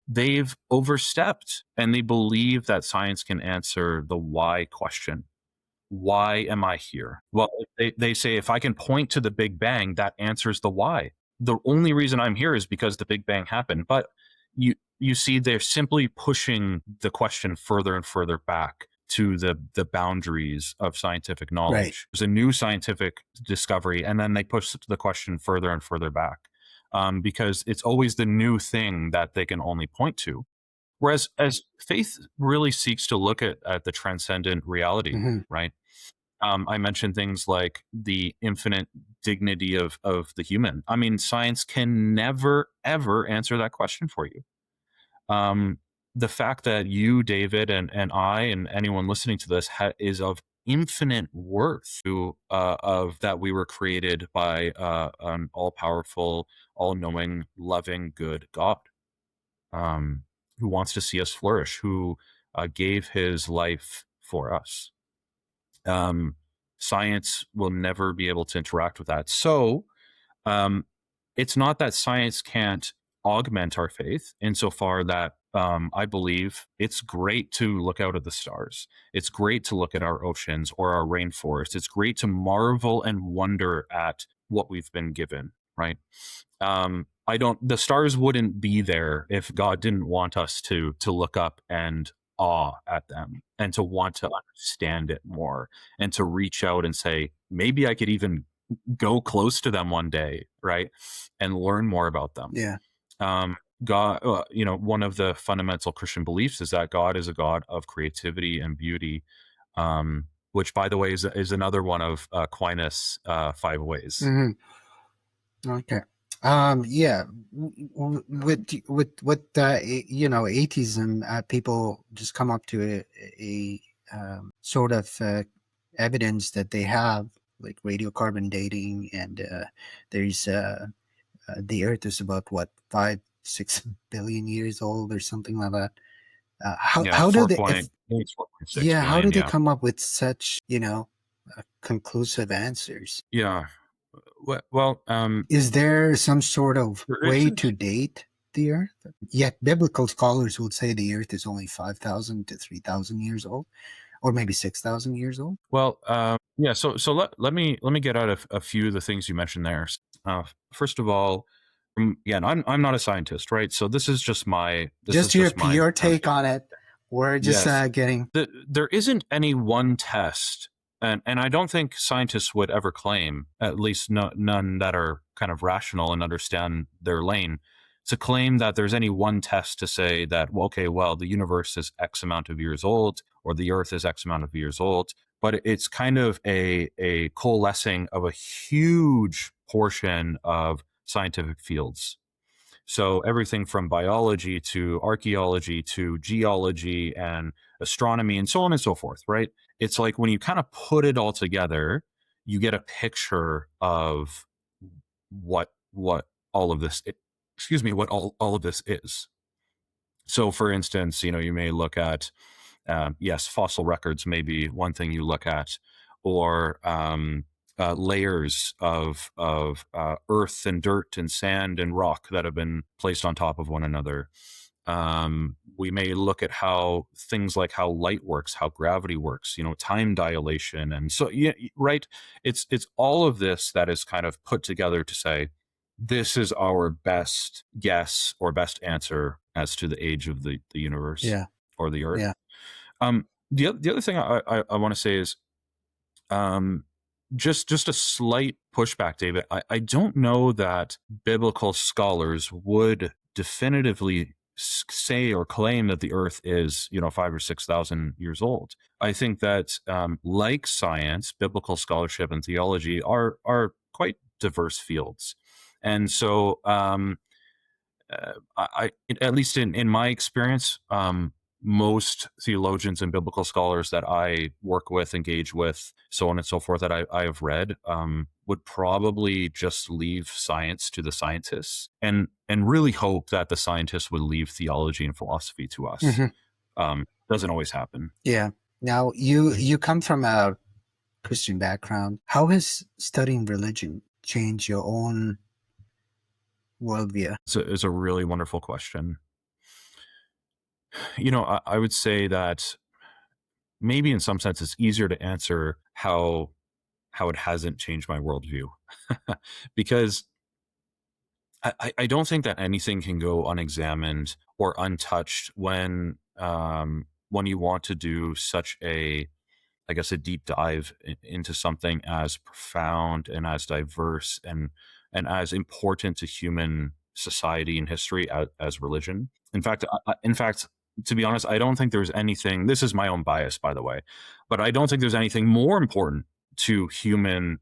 They've overstepped, and they believe that science can answer the why question. Why am I here? Well, they say if I can point to the Big Bang, that answers the why. The only reason I'm here is because the Big Bang happened. But you see, they're simply pushing the question further and further back to the boundaries of scientific
Right.
knowledge. There's a new scientific discovery, and then they push the question further and further back, because it's always the new thing that they can only point to. Whereas as faith really seeks to look at the transcendent reality,
Hmm.
right? I mentioned things like the infinite dignity of the human. I mean, science can never, ever answer that question for you. Um, the fact that you, David, and I, and anyone listening to this is of infinite worth of that we were created by an all-powerful, all-knowing, loving, good God, who wants to see us flourish, who gave his life for us. Science will never be able to interact with that. So um, it's not that science can't augment our faith insofar that I believe it's great to look out at the stars. It's great to look at our oceans or our rainforests. It's great to marvel and wonder at what we've been given, right? The stars wouldn't be there if God didn't want us to look up and awe at them and to want to understand it more and to reach out and say, maybe I could even go close to them one day, right? And learn more about them.
Yeah.
God, one of the fundamental Christian beliefs is that God is a God of creativity and beauty, which, by the way, is another one of Aquinas' 5 ways.
Hmm. Okay. Yeah. With atheism, people just come up to a sort of evidence that they have, like radiocarbon dating, and there's the Earth is about what 5-6 billion years old or something like that.
Yeah,
How do
4
they
point,
if
I think it's 4.6
yeah how do
billion.
they
Yeah.
come up with such conclusive answers?
Yeah. Well,
Is there some sort of
there
way
isn't.
to date the Earth? Yet biblical scholars would say the Earth is only 5,000 to 3,000 years old, or maybe 6,000 years old.
Well, yeah. So let me get out a few of the things you mentioned there. First of all, again, I'm not a scientist, right? So this is just my
Just your take on it. We're just
yes.
getting.
There isn't any one test, and I don't think scientists would ever claim, at least none that are kind of rational and understand their lane, to claim that there's any one test to say that, well, okay, well, the universe is X amount of years old, or the Earth is X amount of years old. But it's kind of a coalescing of a huge portion of scientific fields. So everything from biology to archaeology to geology and astronomy and so on and so forth, right? It's like when you kind of put it all together, you get a picture of what all of this what all of this is. So for instance, you may look at yes, fossil records may be one thing you look at, or layers of earth and dirt and sand and rock that have been placed on top of one another. We may look at how things like how light works, how gravity works, time dilation, and so yeah, right. It's all of this that is kind of put together to say this is our best guess or best answer as to the age of the universe
Yeah.
or the Earth.
Yeah.
The other thing I want to say is just a slight pushback, David. I don't know that biblical scholars would definitively say or claim that the Earth is 5 or 6 thousand years old. I think that like science, biblical scholarship and theology are quite diverse fields, and so at least in my experience, most theologians and biblical scholars that I work with, engage with, so on and so forth, that I have read, would probably just leave science to the scientists and really hope that the scientists would leave theology and philosophy to us.
Hmm.
Doesn't always happen.
Yeah. Now you come from a Christian background. How has studying religion change your own worldview?
It's a really wonderful question. I would say that maybe in some sense it's easier to answer how it hasn't changed my worldview, because I don't think that anything can go unexamined or untouched when you want to do such a, I guess, a deep dive into something as profound and as diverse and as important to human society and history as religion. In fact, to be honest, I don't think there's anything. This is my own bias, by the way, but I don't think there's anything more important to human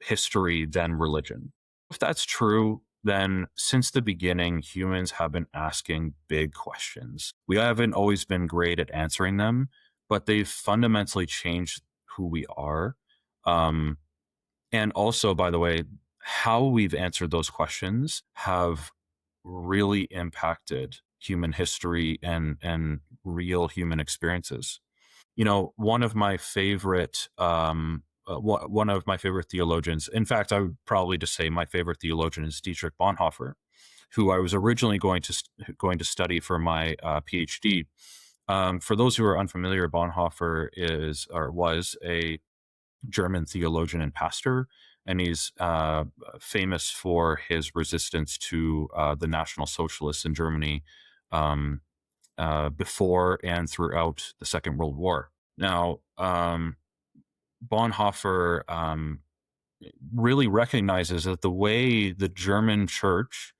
history than religion. If that's true, then since the beginning, humans have been asking big questions. We haven't always been great at answering them, but they've fundamentally changed who we are. Um, and also, by the way, how we've answered those questions have really impacted human history and real human experiences. One of my favorite one of my favorite theologians. In fact, I would probably just say my favorite theologian is Dietrich Bonhoeffer, who I was originally going to study for my PhD. For those who are unfamiliar, Bonhoeffer is or was a German theologian and pastor, and he's famous for his resistance to the National Socialists in Germany before and throughout the Second World War. Now, Bonhoeffer really recognizes that the way the German church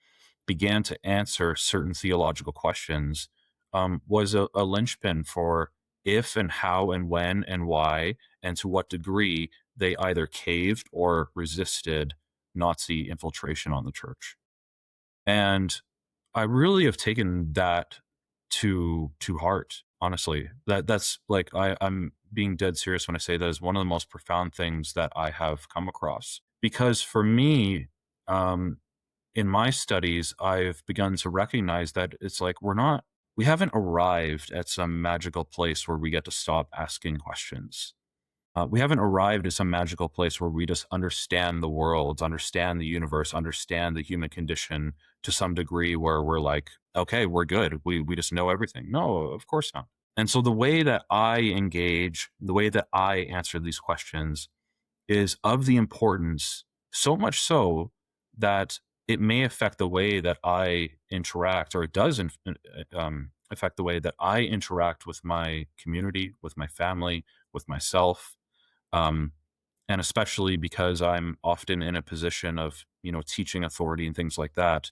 began to answer certain theological questions was a linchpin for if and how and when and why and to what degree they either caved or resisted Nazi infiltration on the church. And I really have taken that to heart, honestly. That's like I'm being dead serious when I say that is one of the most profound things that I have come across. Because for me, um, in my studies, I've begun to recognize that it's like we haven't arrived at some magical place where we get to stop asking questions. We haven't arrived at some magical place where we just understand the world, understand the universe, understand the human condition to some degree where we're like, okay, we're good. We just know everything. No, of course not. And so the way that I engage, the way that I answer these questions is of the importance, so much so that it may affect the way that I interact, or it does affect the way that I interact with my community, with my family, with myself, um, and especially because I'm often in a position of teaching authority and things like that.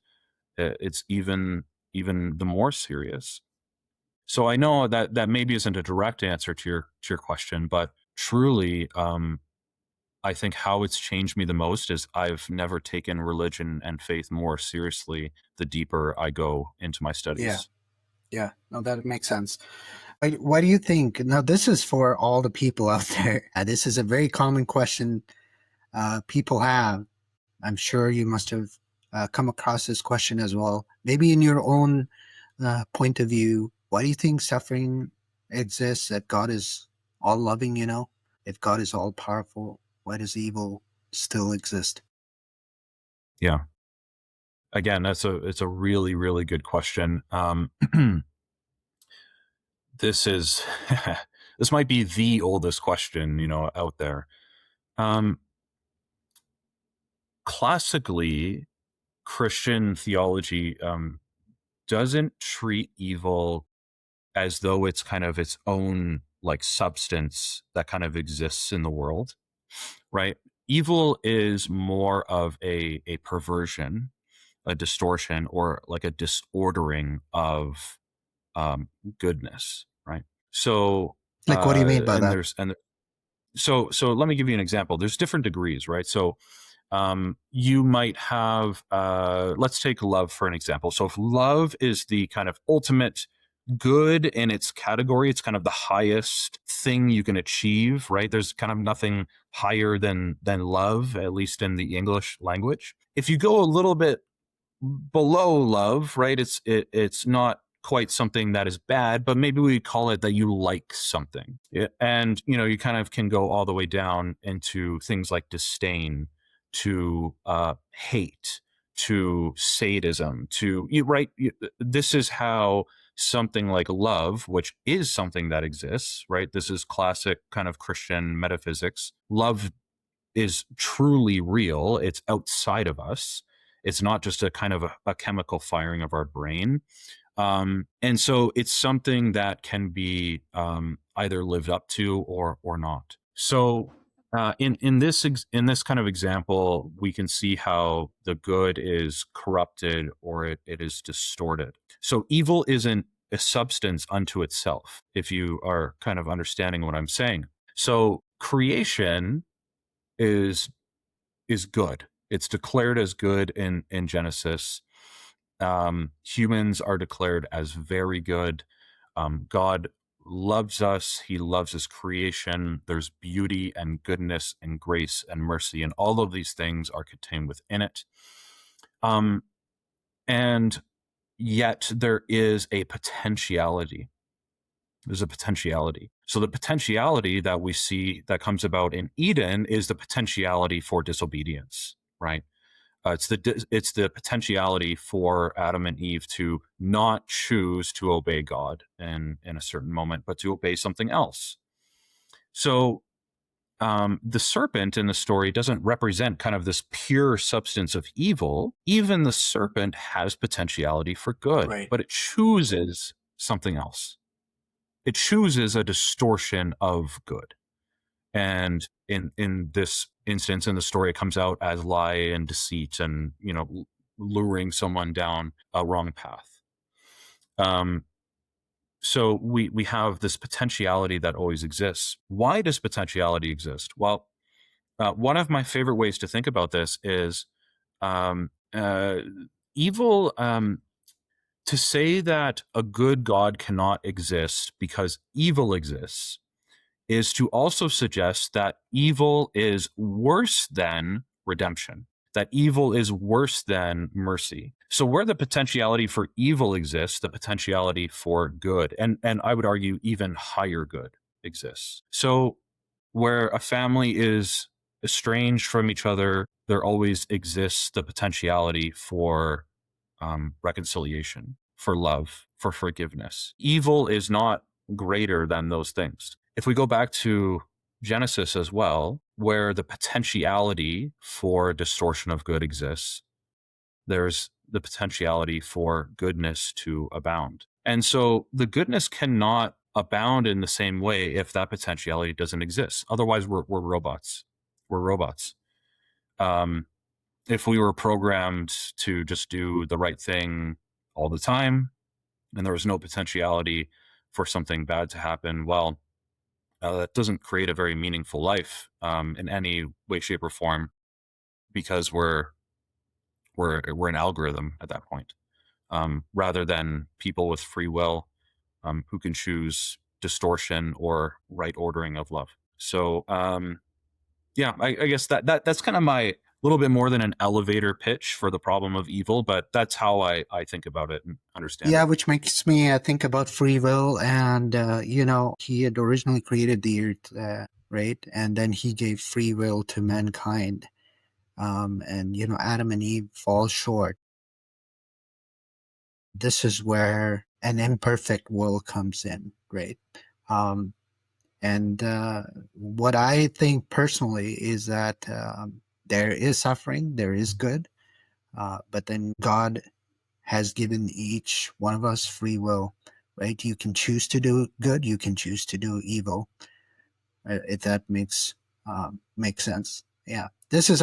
It's even the more serious. So I know that maybe isn't a direct answer to your question, but truly, I think how it's changed me the most is I've never taken religion and faith more seriously the deeper I go into my
Yeah,
studies.
yeah. No, that makes sense. Why do you think? Now, this is for all the people out there. This is a very common question people have. I'm sure you must have come across this question as well. Maybe in your own point of view, why do you think suffering exists? That God is all loving, If God is all powerful, why does evil still exist?
Yeah. Again, it's a really, really good question. This is this might be the oldest question, out there. Um, Classically, Christian theology doesn't treat evil as though it's kind of its own like substance that kind of exists in the world, right? Evil is more of a perversion, a distortion, or like a disordering of goodness, right? So,
Like, what do you mean by
and
that?
there's and so let me give you an example. There's different degrees, right? So, you might have, let's take love for an example. So, if love is the kind of ultimate good in its category, it's kind of the highest thing you can achieve, right? There's kind of nothing higher than love, at least in the English language. If you go a little bit below love, right? It's not quite something that is bad, but maybe we call it that you like something. Yeah. And you kind of can go all the way down into things like disdain, to hate, to sadism, to you right. This is how something like love, which is something that exists, right? This is classic kind of Christian metaphysics. Love is truly real. It's outside of us. It's not just a kind of a chemical firing of our brain. And so it's something that can be either lived up to or not. So in this kind of example, we can see how the good is corrupted or it is distorted. So evil isn't a substance unto itself, if you are kind of understanding what I'm saying. So creation is is good. It's declared as good in Genesis. Humans are declared as very good. God loves us. He loves his creation. There's beauty and goodness and grace and mercy, and all of these things are contained within it. And yet there is a potentiality. There's a potentiality. So the potentiality that we see that comes about in Eden is the potentiality for disobedience, right? It's the potentiality for Adam and Eve to not choose to obey God in a certain moment, but to obey something else. So the serpent in the story doesn't represent kind of this pure substance of evil. Even the serpent has potentiality for good,
Right.
but it chooses something else. It chooses a distortion of good. And in this instance in the story, it comes out as lie and deceit and luring someone down a wrong path. So we have this potentiality that always exists. Why does potentiality exist? Well, one of my favorite ways to think about this is um, uh, evil. To say that a good God cannot exist because evil exists is to also suggest that evil is worse than redemption, that evil is worse than mercy. So where the potentiality for evil exists, the potentiality for good, and I would argue even higher good exists. So where a family is estranged from each other, there always exists the potentiality for reconciliation, for love, for forgiveness. Evil is not greater than those things. If we go back to Genesis as well, where the potentiality for distortion of good exists, there's the potentiality for goodness to abound. And so the goodness cannot abound in the same way if that potentiality doesn't exist. Otherwise, we're robots. We're robots. If we were programmed to just do the right thing all the time and there was no potentiality for something bad to happen, well, that doesn't create a very meaningful life in any way, shape, or form because we're an algorithm at that point, rather than people with free will who can choose distortion or right ordering of love. So yeah, I guess that's kind of my little bit more than an elevator pitch for the problem of evil, but that's how I think about it and understand
Yeah,
it.
which makes me think about free will. And, he had originally created the earth, right? And then he gave free will to mankind. And, Adam and Eve fall short. This is where an imperfect will comes in, right? Um, and what I think personally is that there is suffering, there is good, but then God has given each one of us free will, right? You can choose to do good, you can choose to do evil, if that makes sense. Yeah, this is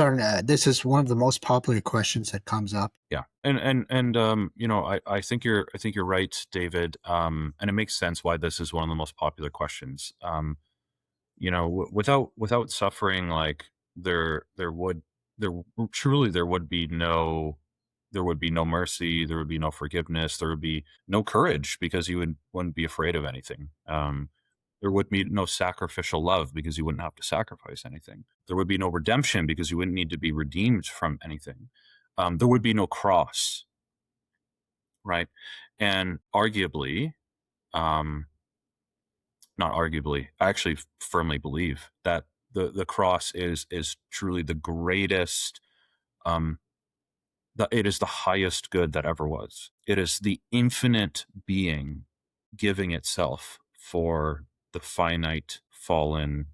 one of the most popular questions that comes up.
Yeah, and I think you're right, David. And it makes sense why this is one of the most popular questions. Without suffering, like there would there truly there would be no mercy, there would be no forgiveness, there would be no courage because you wouldn't be afraid of anything. There would be no sacrificial love because you wouldn't have to sacrifice anything. There would be no redemption because you wouldn't need to be redeemed from anything. There would be no cross, right? And arguably, um, not arguably, I actually firmly believe that the cross is truly the greatest. Um, it is the highest good that ever was. It is the infinite being giving itself for the finite fallen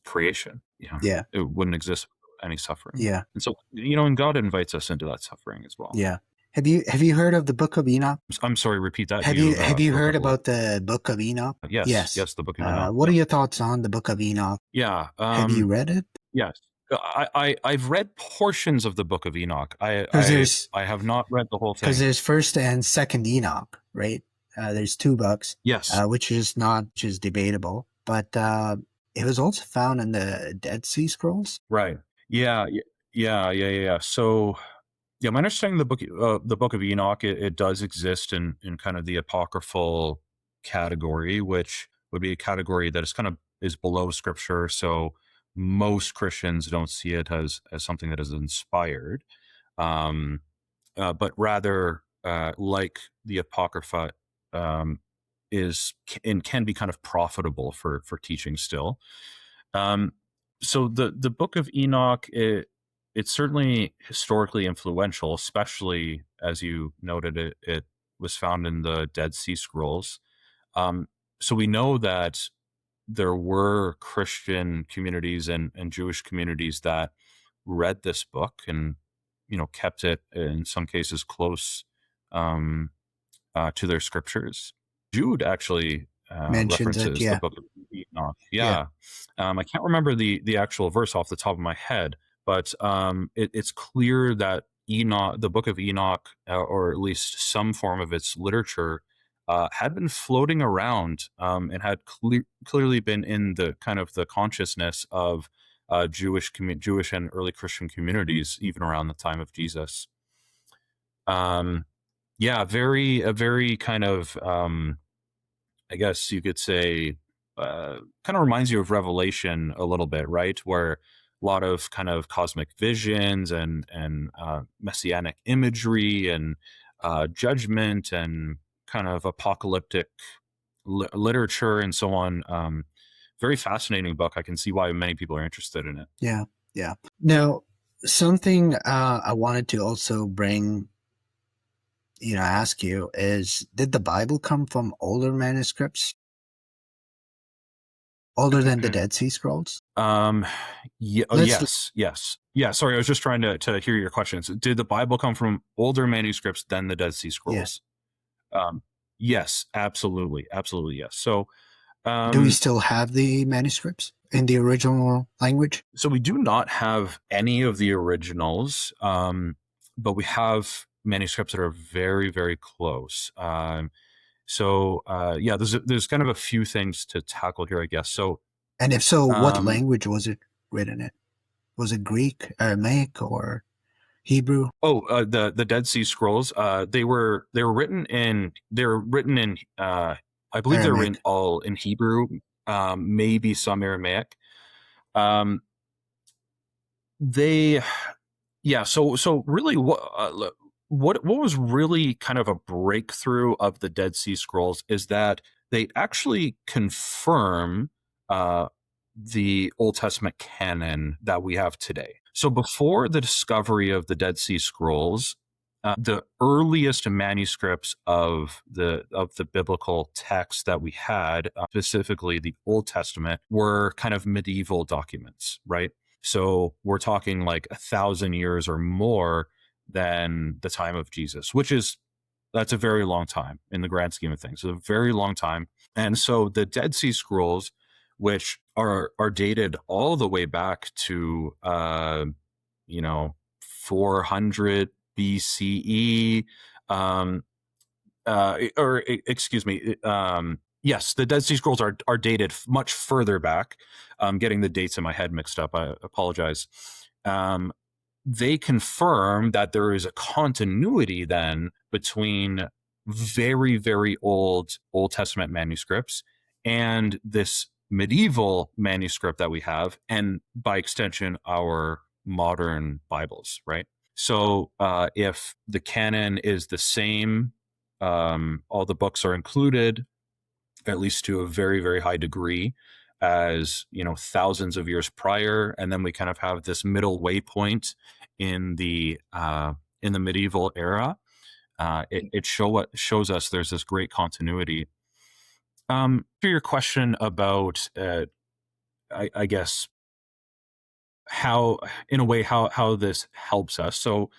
creation. Yeah,
Yeah.
it wouldn't exist without any suffering.
Yeah.
And so, and God invites us into that suffering as well.
Yeah. Have you heard of the Book of Enoch?
I'm sorry, repeat that.
Have you
Broke
heard
up a little.
about the Book of Enoch?
Yes,
Yes.
yes, the Book of Enoch.
What are your thoughts on the Book of Enoch?
Yeah.
Have you read it?
Yes. I've read portions of the Book of Enoch.
Because
I have not read the whole
because
thing.
there's first and second Enoch, right? There's two books,
Yes.
which is debatable, but it was also found in the Dead Sea Scrolls.
Right. Yeah. Yeah. So, yeah, my understanding of the Book of Enoch, it does exist in kind of the apocryphal category, which would be a category that is below Scripture. So most Christians don't see it as something that is inspired, but rather like the Apocrypha is and can be kind of profitable for teaching still. So the Book of Enoch, it's certainly historically influential, especially as you noted, it was found in the Dead Sea Scrolls. So we know that there were Christian communities and Jewish communities that read this book and kept it in some cases close um, to their scriptures. Jude actually
Mentions it,
references the
yeah.
Book of Enoch.
Yeah.
Yeah, I can't remember the actual verse off the top of my head, but it's clear that Enoch, the Book of Enoch, or at least some form of its literature, had been floating around and had clearly been in the kind of the consciousness of Jewish and early Christian communities, even around the time of Jesus. Yeah, a very kind of I guess you could say, kind of reminds you of Revelation a little bit, right? Where a lot of kind of cosmic visions and messianic imagery and judgment and kind of apocalyptic literature and so on. Very fascinating book. I can see why many people are interested in it.
Yeah. Yeah. Now, something I wanted to also ask you is, did the Bible come from older manuscripts? Older than the Dead Sea Scrolls?
Yeah,
Let's
yes. Yeah, sorry, I was just trying to hear your questions. Did the Bible come from older manuscripts than the Dead Sea
Yeah.
Scrolls? Yes, absolutely. Absolutely, yes. So,
Do we still have the manuscripts in the original language?
so we do not have any of the originals, but we have manuscripts that are very, very close. So, yeah, there's kind of a few things to tackle here, I guess. So,
And if so, what language was it written in? Was it Greek, Aramaic, or Hebrew?
The Dead Sea Scrolls. They were written in I believe they were
Aramaic.
all in Hebrew, maybe some Aramaic. They Yeah. So really, what was really kind of a breakthrough of the Dead Sea Scrolls is that they actually confirm the Old Testament canon that we have today. So before the discovery of the Dead Sea Scrolls, the earliest manuscripts of the biblical text that we had, specifically the Old Testament, were kind of medieval documents, right? So we're talking like 1,000 years or more than the time of Jesus, that's a very long time in the grand scheme of things. A very long time. And so the Dead Sea Scrolls, which are dated all the way back to 400 BCE, excuse me, yes, the Dead Sea Scrolls are dated much further back. I'm getting the dates in my head mixed up. I apologize. They confirm that there is a continuity then between very, very old Testament manuscripts and this medieval manuscript that we have, and by extension, our modern Bibles, right? So if the canon is the same, all the books are included, at least to a very, very high degree. as, thousands of years prior, and then we kind of have this middle waypoint in the medieval era. It shows us there's this great continuity. To your question about, I guess, how, in a way, how this helps us. So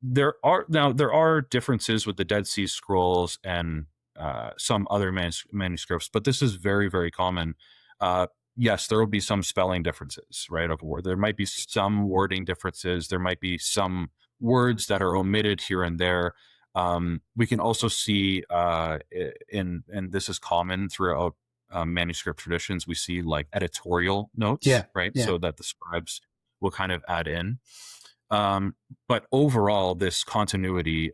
there are differences with the Dead Sea Scrolls and some other manuscripts, but this is very, very common. Yes, there will be some spelling differences, right? Of word, there might be some wording differences. There might be some words that are omitted here and there. We can also see and this is common throughout manuscript traditions, we see like editorial notes, right?
Yeah.
So that the scribes will kind of add in. But overall, this continuity,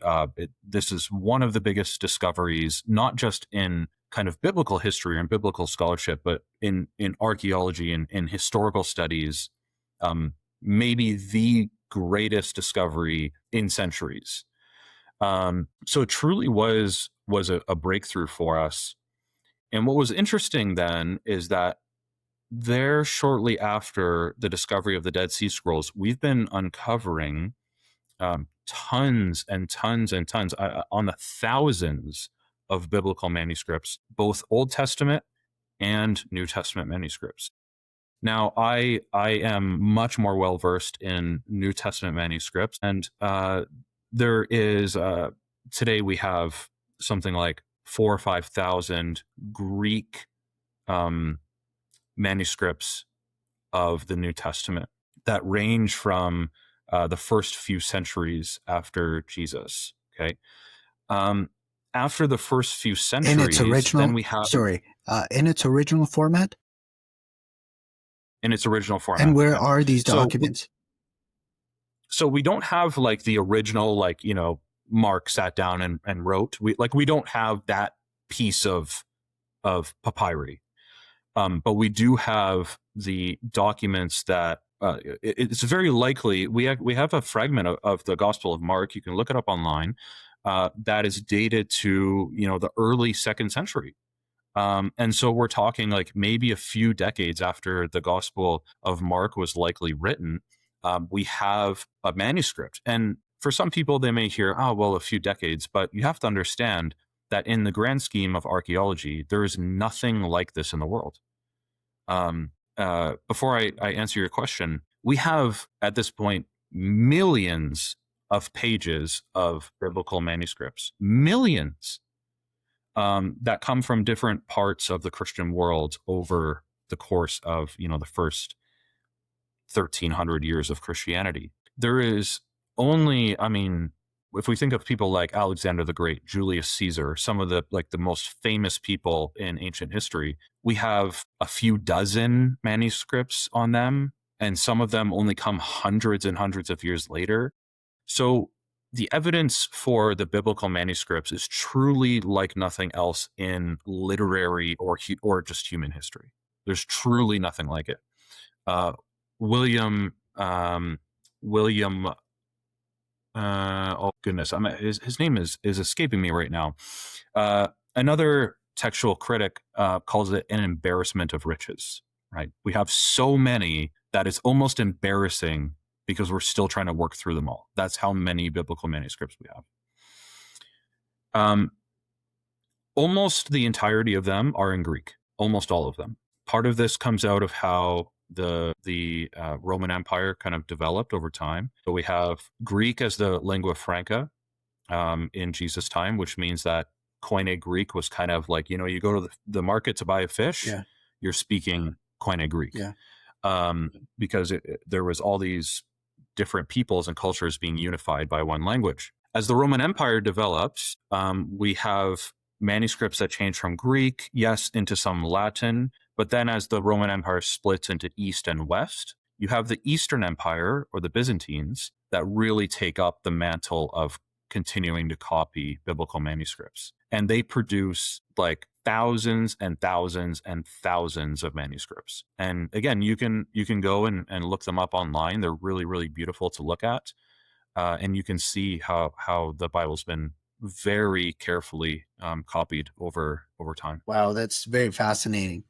this is one of the biggest discoveries, not just in kind of biblical history and biblical scholarship, but in archaeology and in historical studies, maybe the greatest discovery in centuries. So it truly was a breakthrough for us. And what was interesting then is that there, shortly after the discovery of the Dead Sea Scrolls, we've been uncovering tons and tons and tons, on the thousands of biblical manuscripts, both Old Testament and New Testament manuscripts. Now, I am much more well versed in New Testament manuscripts, and there is today we have something like 4,000 or 5,000 Greek manuscripts of the New Testament that range from the first few centuries after Jesus. Okay, after the first few centuries,
in its original,
then we have
in its original format.
In its original format.
And where are these documents?
So we don't have like the original, like, Mark sat down and wrote. We don't have that piece of papyri. But we do have the documents that it's very likely we have a fragment of the Gospel of Mark. You can look it up online. That is dated to the early 2nd century. And so we're talking like maybe a few decades after the Gospel of Mark was likely written. We have a manuscript, and for some people they may hear, oh well, a few decades, but you have to understand that in the grand scheme of archaeology, there is nothing like this in the world. Before I answer your question, we have at this point millions of pages of biblical manuscripts, millions, that come from different parts of the Christian world over the course of the first 1,300 years of Christianity. There is only, if we think of people like Alexander the Great, Julius Caesar, some of the most famous people in ancient history, we have a few dozen manuscripts on them, and some of them only come hundreds and hundreds of years later. So the evidence for the biblical manuscripts is truly like nothing else in literary or just human history. There's truly nothing like it. William, oh goodness, his name is escaping me right now. Another textual critic calls it an embarrassment of riches, right? We have so many that it's almost embarrassing because we're still trying to work through them all. That's how many biblical manuscripts we have. Almost the entirety of them are in Greek, almost all of them. Part of this comes out of how the Roman Empire kind of developed over time. So we have Greek as the lingua franca in Jesus' time, which means that Koine Greek was kind of like, you go to the market to buy a fish, you're speaking Koine Greek. Because there was all these different peoples and cultures being unified by one language. As the Roman Empire develops, we have manuscripts that change from Greek, yes, into some Latin. But then as the Roman Empire splits into East and West, you have the Eastern Empire, or the Byzantines, that really take up the mantle of continuing to copy biblical manuscripts. And they produce like thousands and thousands and thousands of manuscripts. And again, you can go and look them up online. They're really, really beautiful to look at. And you can see how the Bible's been very carefully copied over time.
Wow, that's very fascinating.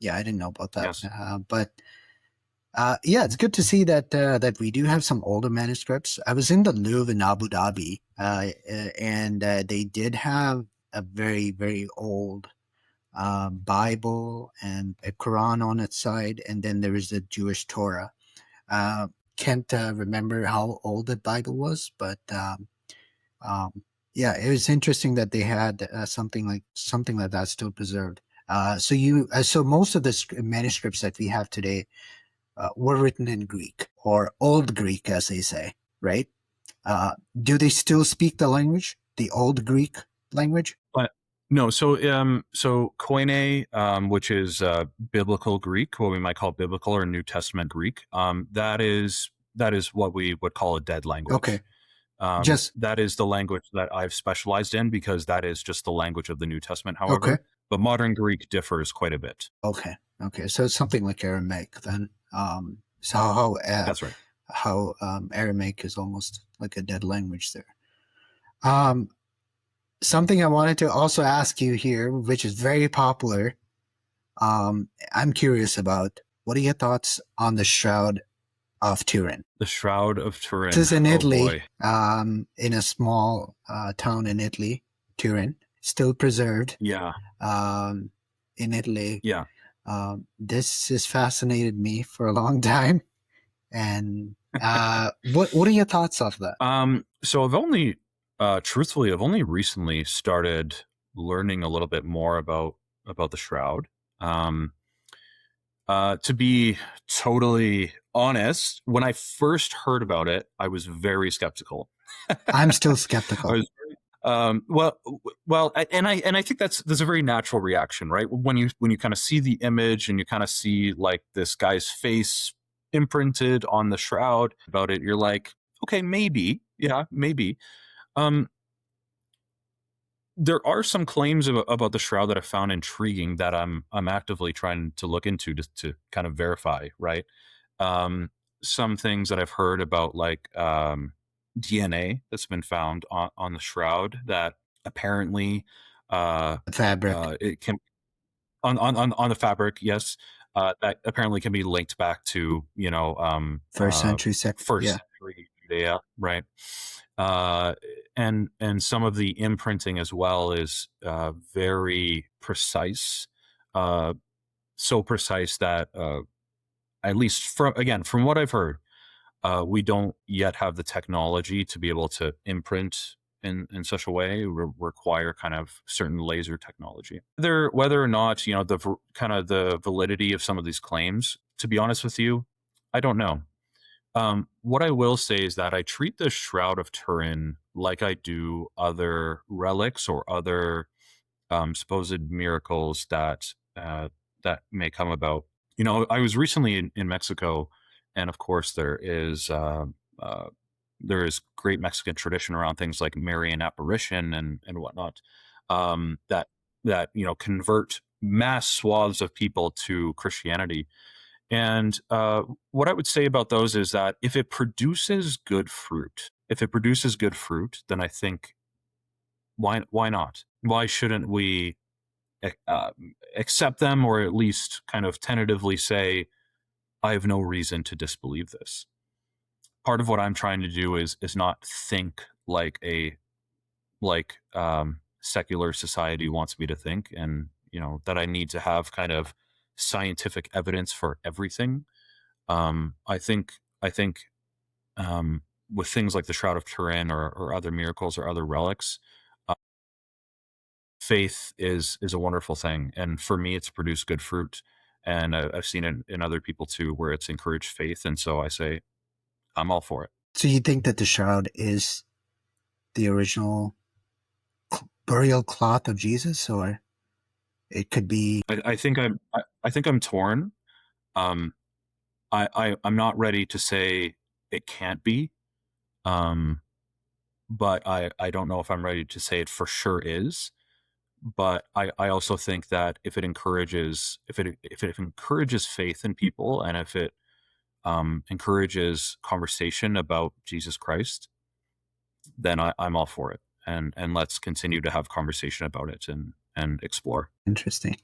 Yeah, I didn't know about that.
Yes.
But yeah, it's good to see that we do have some older manuscripts. I was in the Louvre in Abu Dhabi, and they did have a very, very old Bible and a Quran on its side, and then there is the Jewish Torah. Uh, can't remember how old the Bible was, but um, yeah, it was interesting that they had something like that still preserved. So most of the manuscripts that we have today were written in Greek or Old Greek, as they say, right? Uh, do they still speak the language, the Old Greek language?
But no, so Koine, which is biblical Greek, what we might call biblical or New Testament Greek, that is what we would call a dead
Okay,
language.
just
That is the language that I've specialized in because that is just the language of the New Testament.
okay,
However, but modern Greek differs quite a bit.
okay, okay. So it's something like Aramaic then. So how Aramaic is almost like a dead language there. Um, Something I wanted to also ask you here, which is very popular. I'm curious about what are your thoughts on the Shroud of Turin?
The Shroud of
This
Turin.
is in
Oh
Italy,
boy.
in a small town in Italy, Turin, still preserved
Yeah.
um, in Italy.
Yeah.
This has fascinated me for a long time. And what are your thoughts of that?
So truthfully, I've only recently started learning a little bit more about the Shroud. Um, to be totally honest, when I first heard about it, I was very skeptical.
I'm still
I
skeptical.
was and I think that's a very natural reaction, right? When you kind of see the image and you kind of see like this guy's face imprinted on the shroud about it, you're like, okay, maybe, yeah, maybe. Um, there are some claims about the shroud that I found intriguing that I'm actively trying to look into to kind of verify, right? Um, some things that I've heard about like DNA that's been found on the shroud that apparently
Fabric,
it can on the fabric, yes, that apparently can be linked back to
first century,
first
yeah,
century Judea, right? Uh, and some of the imprinting as well is very precise, uh, so precise that at least from what I've heard, we don't yet have the technology to be able to imprint in such a way. Require kind of certain laser technology. Whether or not kind of the validity of some of these claims, to be honest with you, I don't know. What I will say is that I treat the Shroud of Turin like I do other relics or other supposed miracles that may come about. I was recently in Mexico, and of course uh, there is great Mexican tradition around things like Marian apparition and whatnot, that convert mass swaths of people to Christianity. And what I would say about those is that if it produces good fruit, then I think why not? Why shouldn't we uh, accept them, or at least kind of tentatively say, I have no reason to disbelieve this. Part of what I'm trying to do is not think like a secular society wants me to think, and that I need to have kind of scientific evidence for everything. I think with things like the Shroud of Turin or other miracles or other relics, faith is a wonderful thing, and for me it's produced good fruit, and I've seen it in other people too where it's encouraged faith, and so I say I'm all for it.
so you think that the shroud is the original burial cloth of Jesus, or it could be
I think I'm torn. um I'm not ready to say it can't be, um but I don't know if I'm ready to say it for sure is. But I also think that if it encourages faith in people, and if it encourages conversation about Jesus Christ, then I'm all for it. and let's continue to have conversation about it and explore.
Interesting.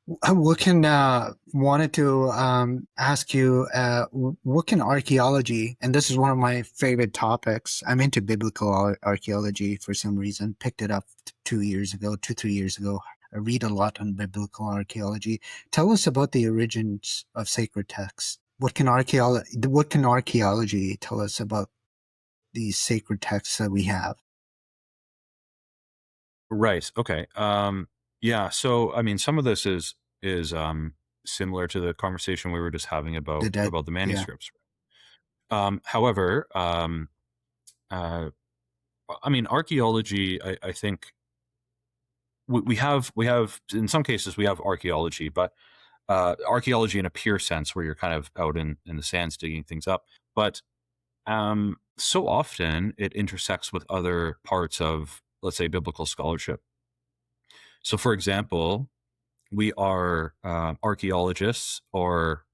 What can wanted to ask you? What can archaeology? And this is one of my favorite topics. I'm into biblical archaeology for some reason. Picked it up 2 years ago, 3 years ago. I read a lot on biblical archaeology. Tell us about the origins of sacred texts. What can archaeology tell us about these sacred texts that we have?
Right. Okay. Yeah. So, I mean, some of this is similar to the conversation we were just having
The dead,
about the
yeah,
manuscripts. However, uh, I mean, archaeology. I think we have in some cases we have archaeology, but archaeology in a pure sense, where you're kind of out in the sands digging things up. But so often it intersects with other parts of, let's say, biblical scholarship. So, for example, we are archaeologists, or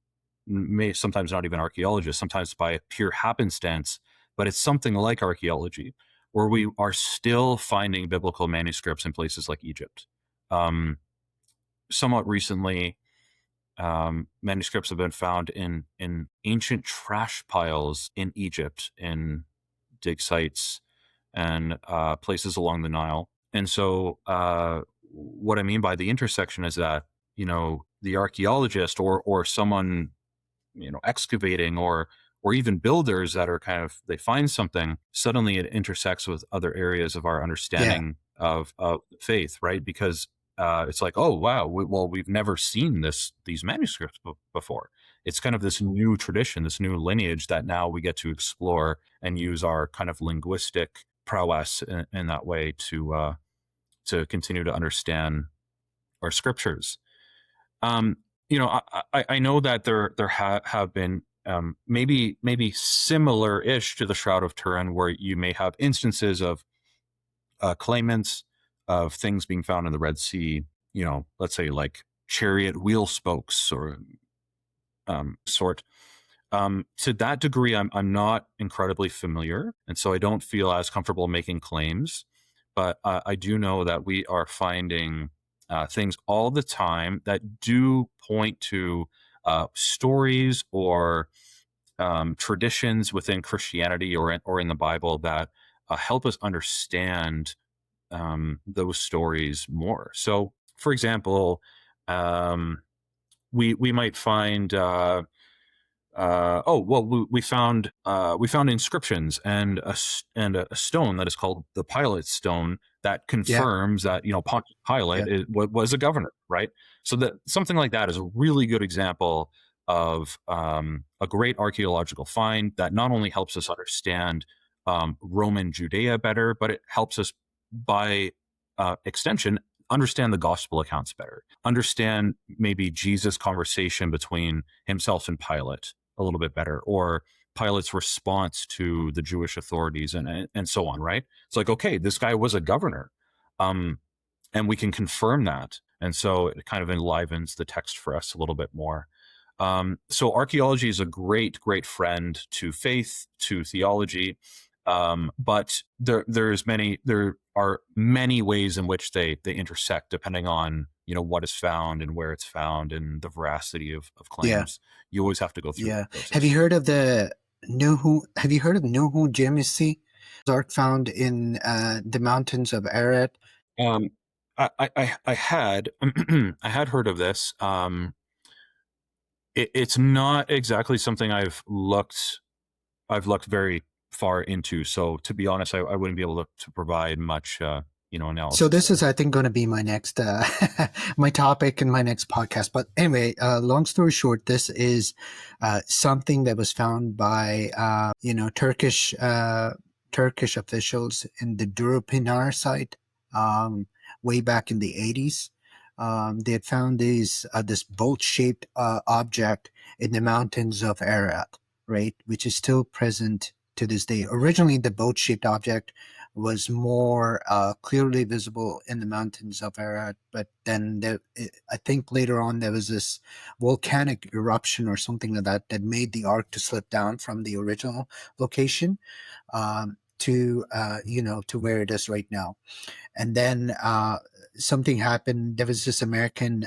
may sometimes not even archaeologists, sometimes by pure happenstance, but it's something like archaeology, where we are still finding biblical manuscripts in places like Egypt. Um, Somewhat recently, manuscripts have been found in ancient trash piles in Egypt, in dig sites and places along the Nile. And so, what I mean by the intersection is that, the archaeologist, or someone, excavating, or even builders that are kind of, they find something, suddenly it intersects with other areas of our
yeah,
understanding of faith, right? Because it's like, oh wow, well, we've never seen these manuscripts before. It's kind of this new tradition, this new lineage that now we get to explore and use our kind of linguistic prowess in that way to continue to understand our scriptures. Um, I know that there have been maybe similar-ish to the Shroud of Turin, where you may have instances of claimants of things being found in the Red Sea. Let's say like chariot wheel spokes, or sort. To that degree, I'm not incredibly familiar, and so I don't feel as comfortable making claims. But I do know that we are finding things all the time that do point to stories, or traditions within Christianity, or in the Bible, that help us understand those stories more. So, for example, um, we might find. Oh well, we found inscriptions and a stone that is called the Pilate stone, that
yeah,
confirms that, Pontius
yeah,
Pilate was a governor, right? So that something like that is a really good example of a great archaeological find that not only helps us understand Roman Judea better, but it helps us, by extension, understand the gospel accounts better, understand maybe Jesus' conversation between himself and Pilate a little bit better, or Pilate's response to the Jewish authorities, and so on, right? It's like, okay, this guy was a governor, um, and we can confirm that, and so it kind of enlivens the text for us a little bit more. So archaeology is a great friend to faith, to theology, but there are many ways in which they intersect, depending on, what is found and where it's found and the veracity of
yeah.
claims. You always have to go through
Yeah.
that
Have you
process.
heard of the Nuhu? Have you heard of Nuhu Gemisi? Ark found in the mountains of Ararat.
Um, I had I had heard of this. It's not exactly something I've looked very far into. So, to be honest, I wouldn't be able to provide much
So
analysis
this is,
there.
I think, going to be my next my topic in my next podcast. But anyway, long story short, this is something that was found by Turkish officials in the Durupinar site way back in the 80s. They had found this boat-shaped object in the mountains of Ararat, right, which is still present to this day. Originally, the boat-shaped object was more clearly visible in the mountains of Ararat. But then I think later on there was this volcanic eruption or something like that that made the ark to slip down from the original location. to to where it is right now. And then something happened. There was this American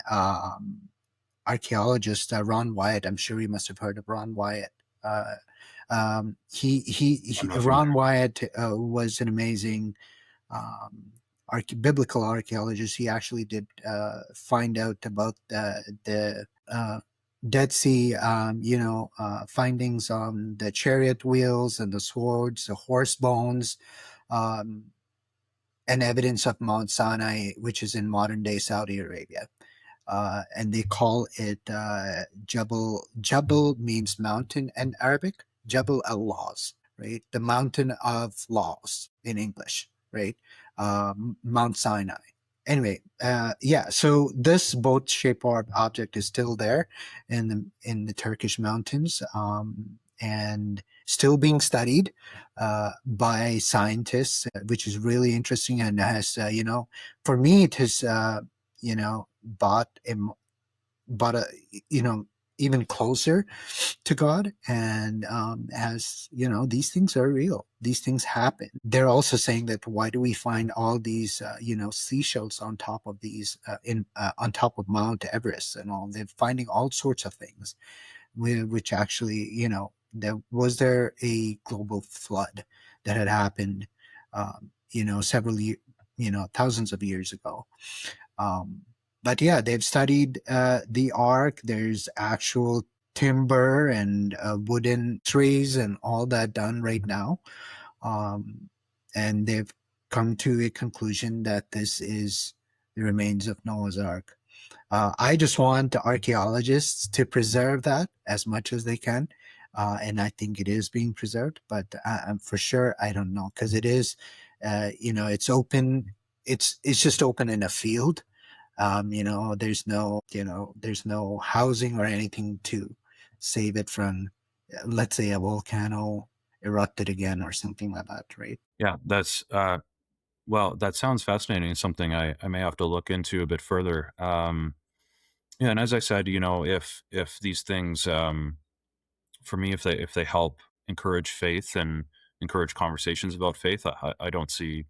archaeologist, Ron Wyatt. I'm sure you must have heard of Ron Wyatt.
I'm not
Ron
familiar.
Wyatt was an amazing biblical archaeologist. He actually did find out about the Dead Sea, findings on the chariot wheels and the swords, the horse bones, um, and evidence of Mount Sinai, which is in modern day Saudi Arabia. And they call it Jabal. Jabal means mountain in Arabic. Jabal al-Laws, right? The mountain of laws in English, right? Mount Sinai. Anyway, yeah. So this boat-shaped object is still there in the Turkish mountains, and still being studied by scientists, which is really interesting and has, for me, it has, bought a bought a even closer to God, and as these things are real, these things happen. They're also saying that why do we find all these seashells on top of these in on top of Mount Everest and all? They're finding all sorts of things, which actually there a global flood that had happened several thousands of years ago. um, but yeah, they've studied the ark. There's actual timber and wooden trees and all that done right now. Um, and they've come to a conclusion that this is the remains of Noah's Ark. I just want the archaeologists to preserve that as much as they can. And I think it is being preserved, but for sure, I don't know, because it is, it's open. It's just open in a field. There's no housing or anything to save it from, let's say, a volcano erupted again or something like that, right?
Yeah, that's well, that sounds fascinating. It's something I may have to look into a bit further. Yeah, and as I said, if these things, for me, if they help encourage faith and encourage conversations about faith, I don't see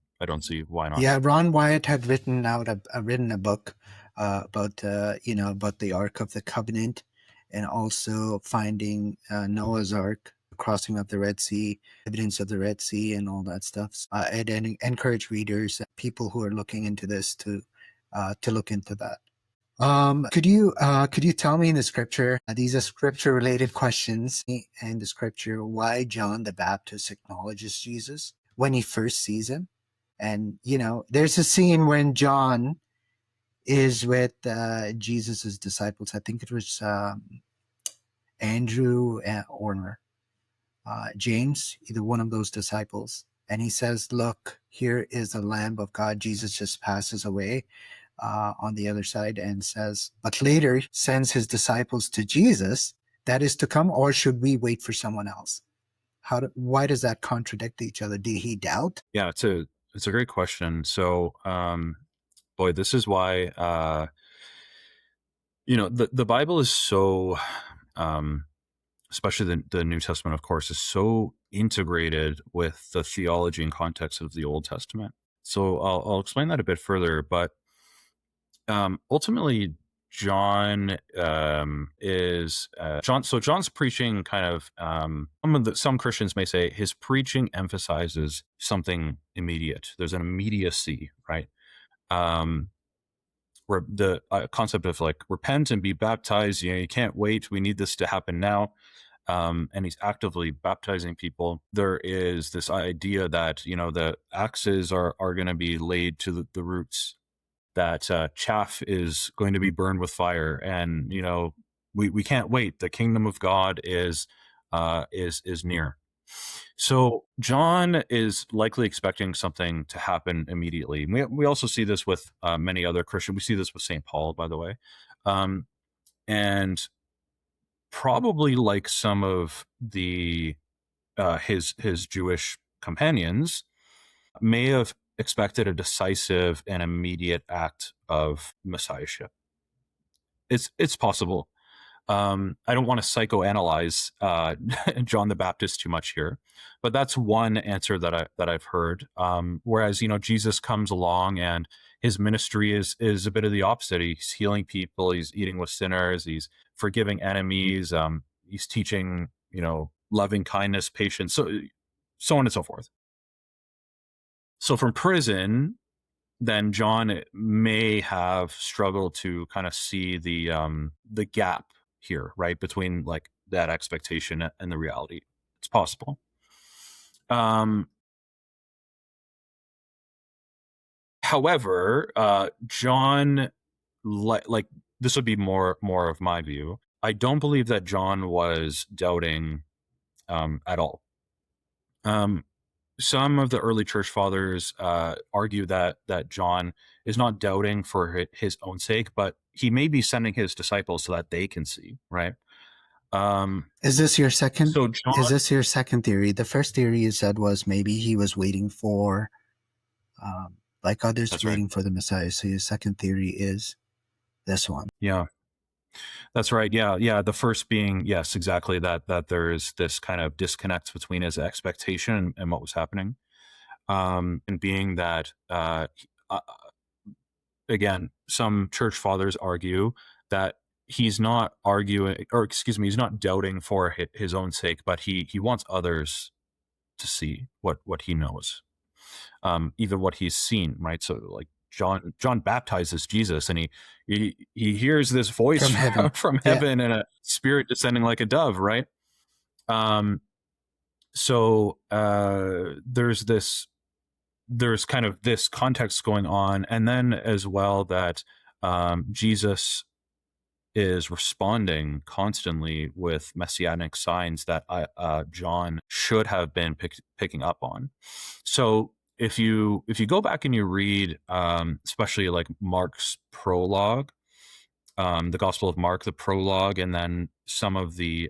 why not.
Yeah, Ron Wyatt had written a book about about the Ark of the Covenant, and also finding Noah's Ark, crossing of the Red Sea, evidence of the Red Sea, and all that stuff. I'd encourage readers, people who are looking into this, to look into that. Could you tell me in the scripture? These are scripture related questions. In the scripture, why John the Baptist acknowledges Jesus when he first sees him? And there's a scene when John is with Jesus's disciples. I think it was Andrew or James, either one of those disciples. And he says, "Look, here is the Lamb of God." Jesus just passes away on the other side and says, but later sends his disciples to Jesus. That is to come, or should we wait for someone else? Why does that contradict each other? Did he doubt?
Yeah, it's a great question. So, boy, this is why the Bible is so, especially the New Testament, of course, is so integrated with the theology and context of the Old Testament. So I'll explain that a bit further, but ultimately, John is John. So John's preaching kind of some Christians may say his preaching emphasizes something immediate. There's an immediacy, right? Where the concept of like repent and be baptized. You can't wait. We need this to happen now. And he's actively baptizing people. There is this idea that the axes are going to be laid to the roots, that chaff is going to be burned with fire, and we can't wait. The kingdom of God is near. So John is likely expecting something to happen immediately. We also see this with many other Christians. We see this with St. Paul, by the way, and probably like some of the his Jewish companions may have expected a decisive and immediate act of messiahship. It's possible. I don't want to psychoanalyze John the Baptist too much here, but that's one answer that I've heard. Whereas Jesus comes along and his ministry is a bit of the opposite. He's healing people. He's eating with sinners. He's forgiving enemies. He's teaching loving kindness, patience, so on and so forth. So from prison, then John may have struggled to kind of see the gap here, right, between like that expectation and the reality. It's possible. However, John, like this would be more of my view. I don't believe that John was doubting at all. Some of the early church fathers argue that John is not doubting for his own sake, but he may be sending his disciples so that they can see, right?
Is this your second?
So John,
Is this your second theory? The first theory you said was maybe he was waiting for, like others,
that's
waiting
right.
for the Messiah. So your second theory is this one.
Yeah, that's right. Yeah. The first being, yes, exactly that there is this kind of disconnect between his expectation and what was happening, and being that again, some church fathers argue that he's not arguing, or excuse me, he's not doubting for his own sake, but he wants others to see what he knows, even what he's seen, right? So like John baptizes Jesus, and he hears this voice
From heaven.
from
Yeah.
heaven and a spirit descending like a dove, right? So there's kind of this context going on, and then as well that Jesus is responding constantly with messianic signs that John should have been picking up on. So if you go back and you read, especially like Mark's prologue, the Gospel of Mark, the prologue, and then some of the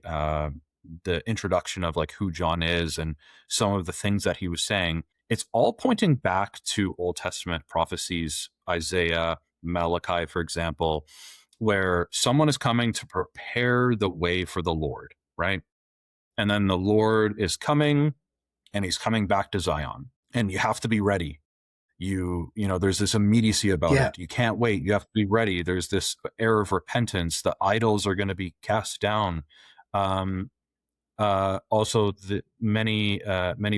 introduction of like who John is and some of the things that he was saying, it's all pointing back to Old Testament prophecies, Isaiah, Malachi, for example, where someone is coming to prepare the way for the Lord, right? And then the Lord is coming, and he's coming back to Zion, and you have to be ready. There's this immediacy about
Yeah.
it. You can't wait. You have to be ready. There's this air of repentance. The idols are going to be cast down. Also, the many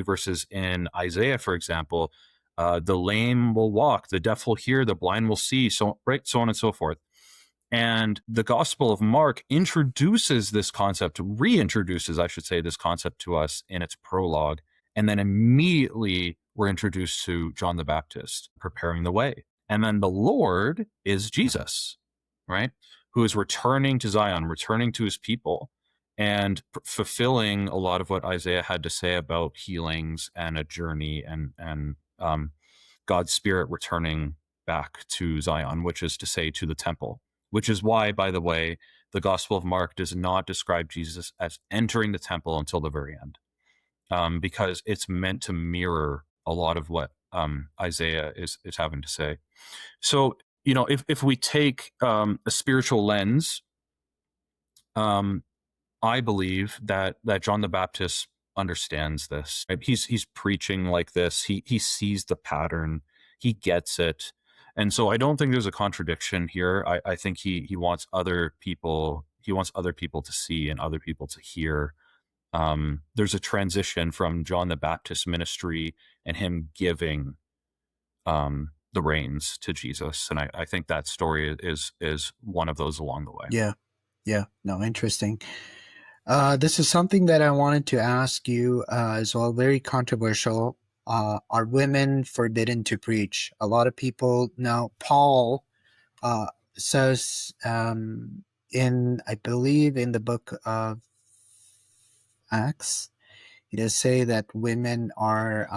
verses in Isaiah, for example, the lame will walk, the deaf will hear, the blind will see, so on and so forth. And the Gospel of Mark reintroduces, I should say, this concept to us in its prologue. And then immediately we're introduced to John the Baptist preparing the way. And then the Lord is Jesus, right? Who is returning to Zion, returning to his people, and fulfilling a lot of what Isaiah had to say about healings and a journey and God's Spirit returning back to Zion, which is to say to the temple. Which is why, by the way, the Gospel of Mark does not describe Jesus as entering the temple until the very end, because it's meant to mirror a lot of what Isaiah is having to say. So, if we take a spiritual lens, I believe that John the Baptist understands this. Right? He's preaching like this. He sees the pattern. He gets it. And so I don't think there's a contradiction here. I think he wants other people. He wants other people to see and other people to hear. There's a transition from John the Baptist ministry and him giving the reins to Jesus, and I think that story is one of those along the way.
Yeah. No, interesting. This is something that I wanted to ask you as well. Very controversial. Are women forbidden to preach? A lot of people now. Paul says I believe in the book of Acts, he does say that women are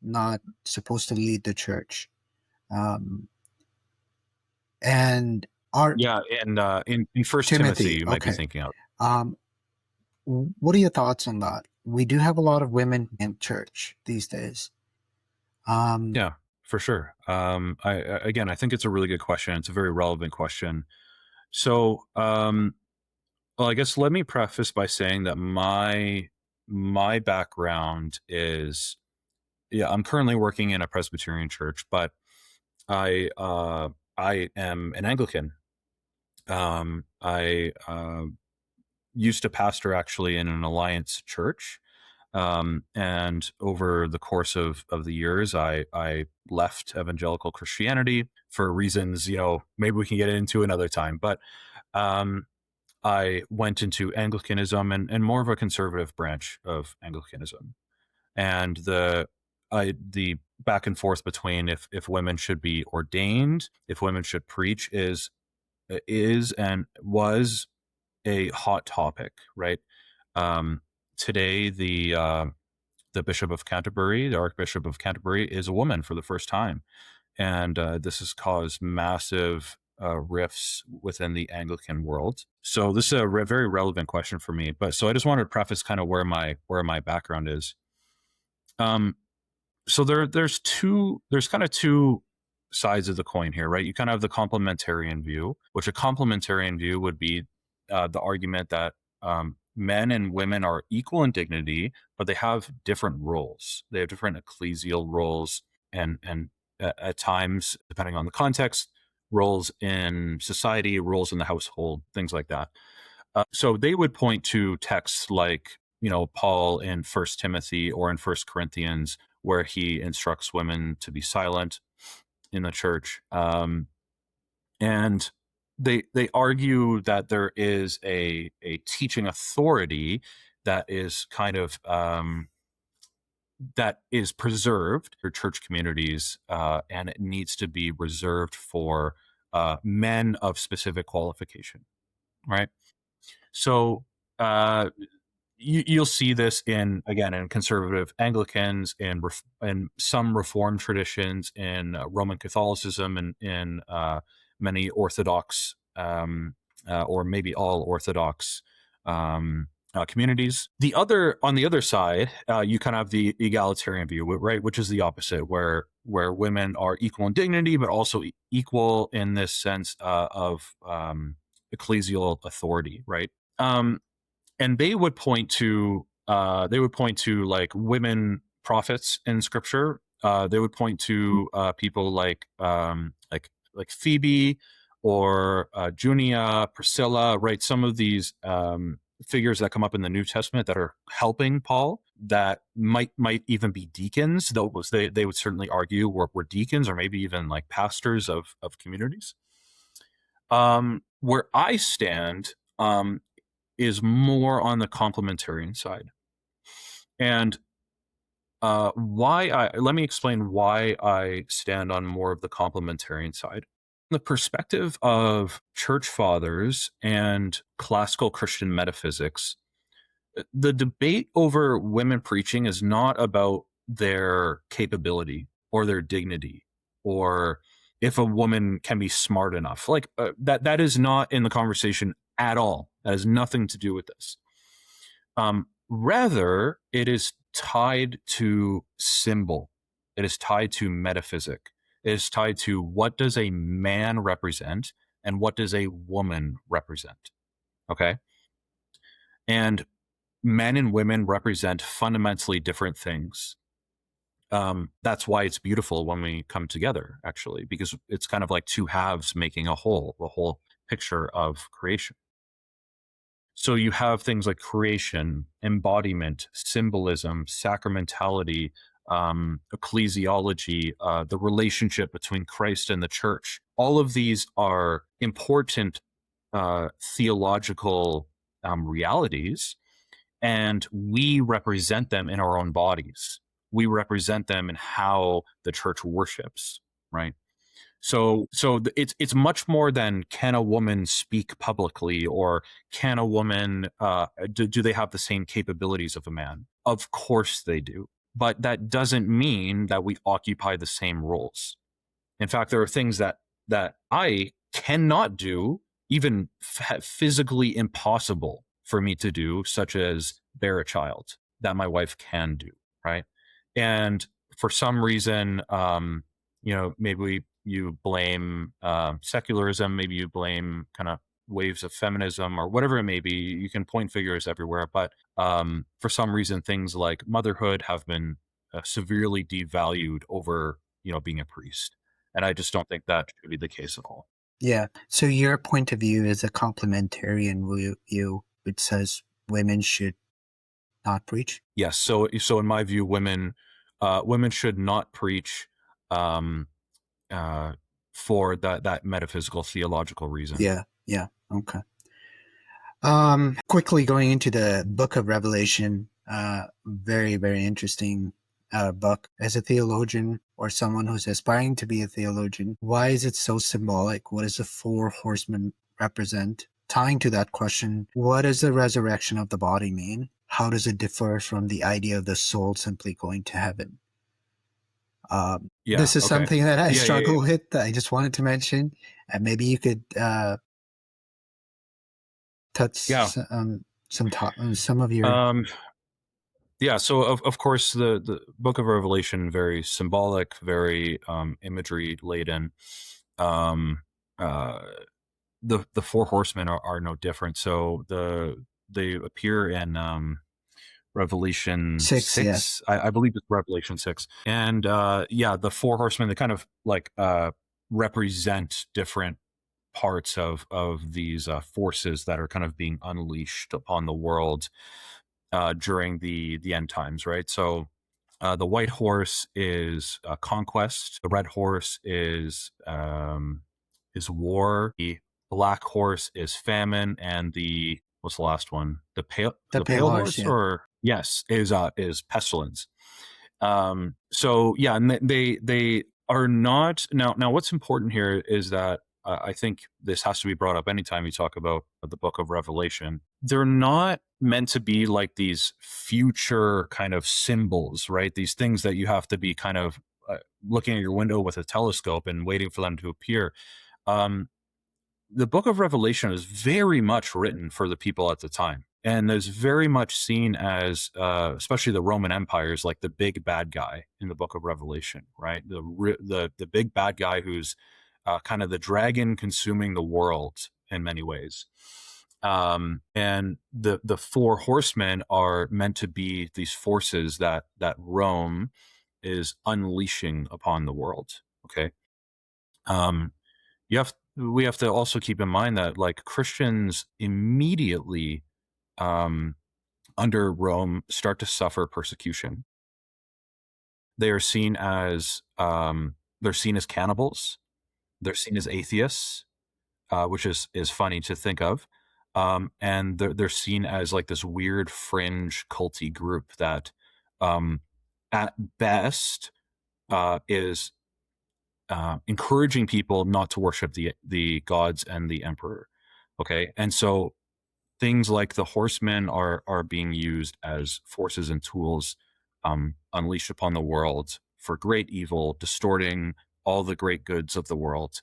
not supposed to lead the church, and are
and in First Timothy, you might be thinking of.
What are your thoughts on that? We do have a lot of women in church these days.
Yeah, for sure. I think it's a really good question. It's a very relevant question. So, well, I guess let me preface by saying that my background is, yeah, I'm currently working in a Presbyterian church, but I I am an Anglican. I used to pastor actually in an Alliance church, and over the course of the years, I left evangelical Christianity for reasons, maybe we can get into another time. But um, I went into Anglicanism and more of a conservative branch of Anglicanism, and the back and forth between if women should be ordained, if women should preach, is and was a hot topic, right? Um, Today, the Bishop of Canterbury, the Archbishop of Canterbury, is a woman for the first time, and this has caused massive rifts within the Anglican world. So this is a very relevant question for me. But so I just wanted to preface kind of where my background is. Um, so there's kind of two sides of the coin here, right? You kind of have the complementarian view, which a complementarian view would be the argument that men and women are equal in dignity, but they have different roles. They have different ecclesial roles, and at times, depending on the context, roles in society, roles in the household, things like that. So they would point to texts like, Paul in First Timothy or in First Corinthians, where he instructs women to be silent in the church, and they argue that there is a teaching authority that is kind of that is preserved for church communities, and it needs to be reserved for men of specific qualification, right? So uh, you'll see this in conservative Anglicans and in some Reformed traditions, in Roman Catholicism, and in many Orthodox, or maybe all Orthodox communities. On the other side, you kind of have the egalitarian view, right, which is the opposite, where women are equal in dignity, but also equal in this sense of ecclesial authority, right? And they would point to like women prophets in scripture. They would point to people like Phoebe or Junia, Priscilla, right? Some of these figures that come up in the New Testament that are helping Paul, that might even be deacons. They would certainly argue were deacons, or maybe even like pastors of communities. Where I stand is more on the complementarian side. And let me explain why I stand on more of the complementarian side. The perspective of church fathers and classical Christian metaphysics, the debate over women preaching is not about their capability or their dignity, or if a woman can be smart enough. Like that is not in the conversation at all. That has nothing to do with this. Rather, it is tied to symbol. It is tied to metaphysic. It is tied to what does a man represent and what does a woman represent. Okay. And men and women represent fundamentally different things. That's why it's beautiful when we come together, actually, because it's kind of like two halves making a whole picture of creation. So you have things like creation, embodiment, symbolism, sacramentality, ecclesiology, the relationship between Christ and the church. All of these are important theological realities, and we represent them in our own bodies. We represent them in how the church worships, right? So it's much more than, can a woman speak publicly, or can a woman do they have the same capabilities of a man? Of course they do, but that doesn't mean that we occupy the same roles. In fact, there are things that I cannot do, even physically impossible for me to do, such as bear a child, that my wife can do, right? And for some reason, maybe you blame secularism, maybe you blame kind of waves of feminism or whatever it may be. You can point figures everywhere, but for some reason, things like motherhood have been severely devalued over, being a priest. And I just don't think that should be the case at all.
Yeah. So your point of view is a complementarian view, which says women should not preach.
Yes. So in my view, women should not preach um, uh, for that metaphysical theological reason.
Yeah. Yeah. Okay. Quickly going into the Book of Revelation, very, very interesting book. As a theologian or someone who's aspiring to be a theologian, why is it so symbolic? What does the four horsemen represent? Tying to that question, what does the resurrection of the body mean? How does it differ from the idea of the soul simply going to heaven?
Yeah.
This is
Okay.
something that I
Yeah. Yeah. Yeah.
struggle with. That I just wanted to mention, and maybe you could
Yeah.
touch some of your
Um, yeah. So of course the Book of Revelation, very symbolic, very imagery laden. Um, uh, the four horsemen are no different. So they appear in Revelation
six. Yes.
6. I believe it's Revelation 6. And yeah, the four horsemen, they kind of like represent different parts of these forces that are kind of being unleashed upon the world during the end times, right? So the white horse is conquest. The red horse is war. The black horse is famine, and the what's the last one?
The
The
pale
pale
horse.
horse,
Yeah.
or yes, is pestilence. So yeah, and they are not now. What's important here is that I think this has to be brought up anytime you talk about the Book of Revelation. They're not meant to be like these future kind of symbols, right? These things that you have to be kind of looking at your window with a telescope and waiting for them to appear. Um, the Book of Revelation is very much written for the people at the time, and is very much seen as, especially the Roman Empire, is like the big bad guy in the Book of Revelation, right? The big bad guy who's kind of the dragon consuming the world in many ways. And the four horsemen are meant to be these forces that Rome is unleashing upon the world. Okay. Um, we have to also keep in mind that like Christians immediately um, under Rome start to suffer persecution. They are seen as they're seen as cannibals. They're seen as atheists, which is funny to think of. And they're seen as like this weird fringe culty group that at best is encouraging people not to worship the gods and the emperor. Okay, and so things like the horsemen are being used as forces and tools unleashed upon the world for great evil, distorting all the great goods of the world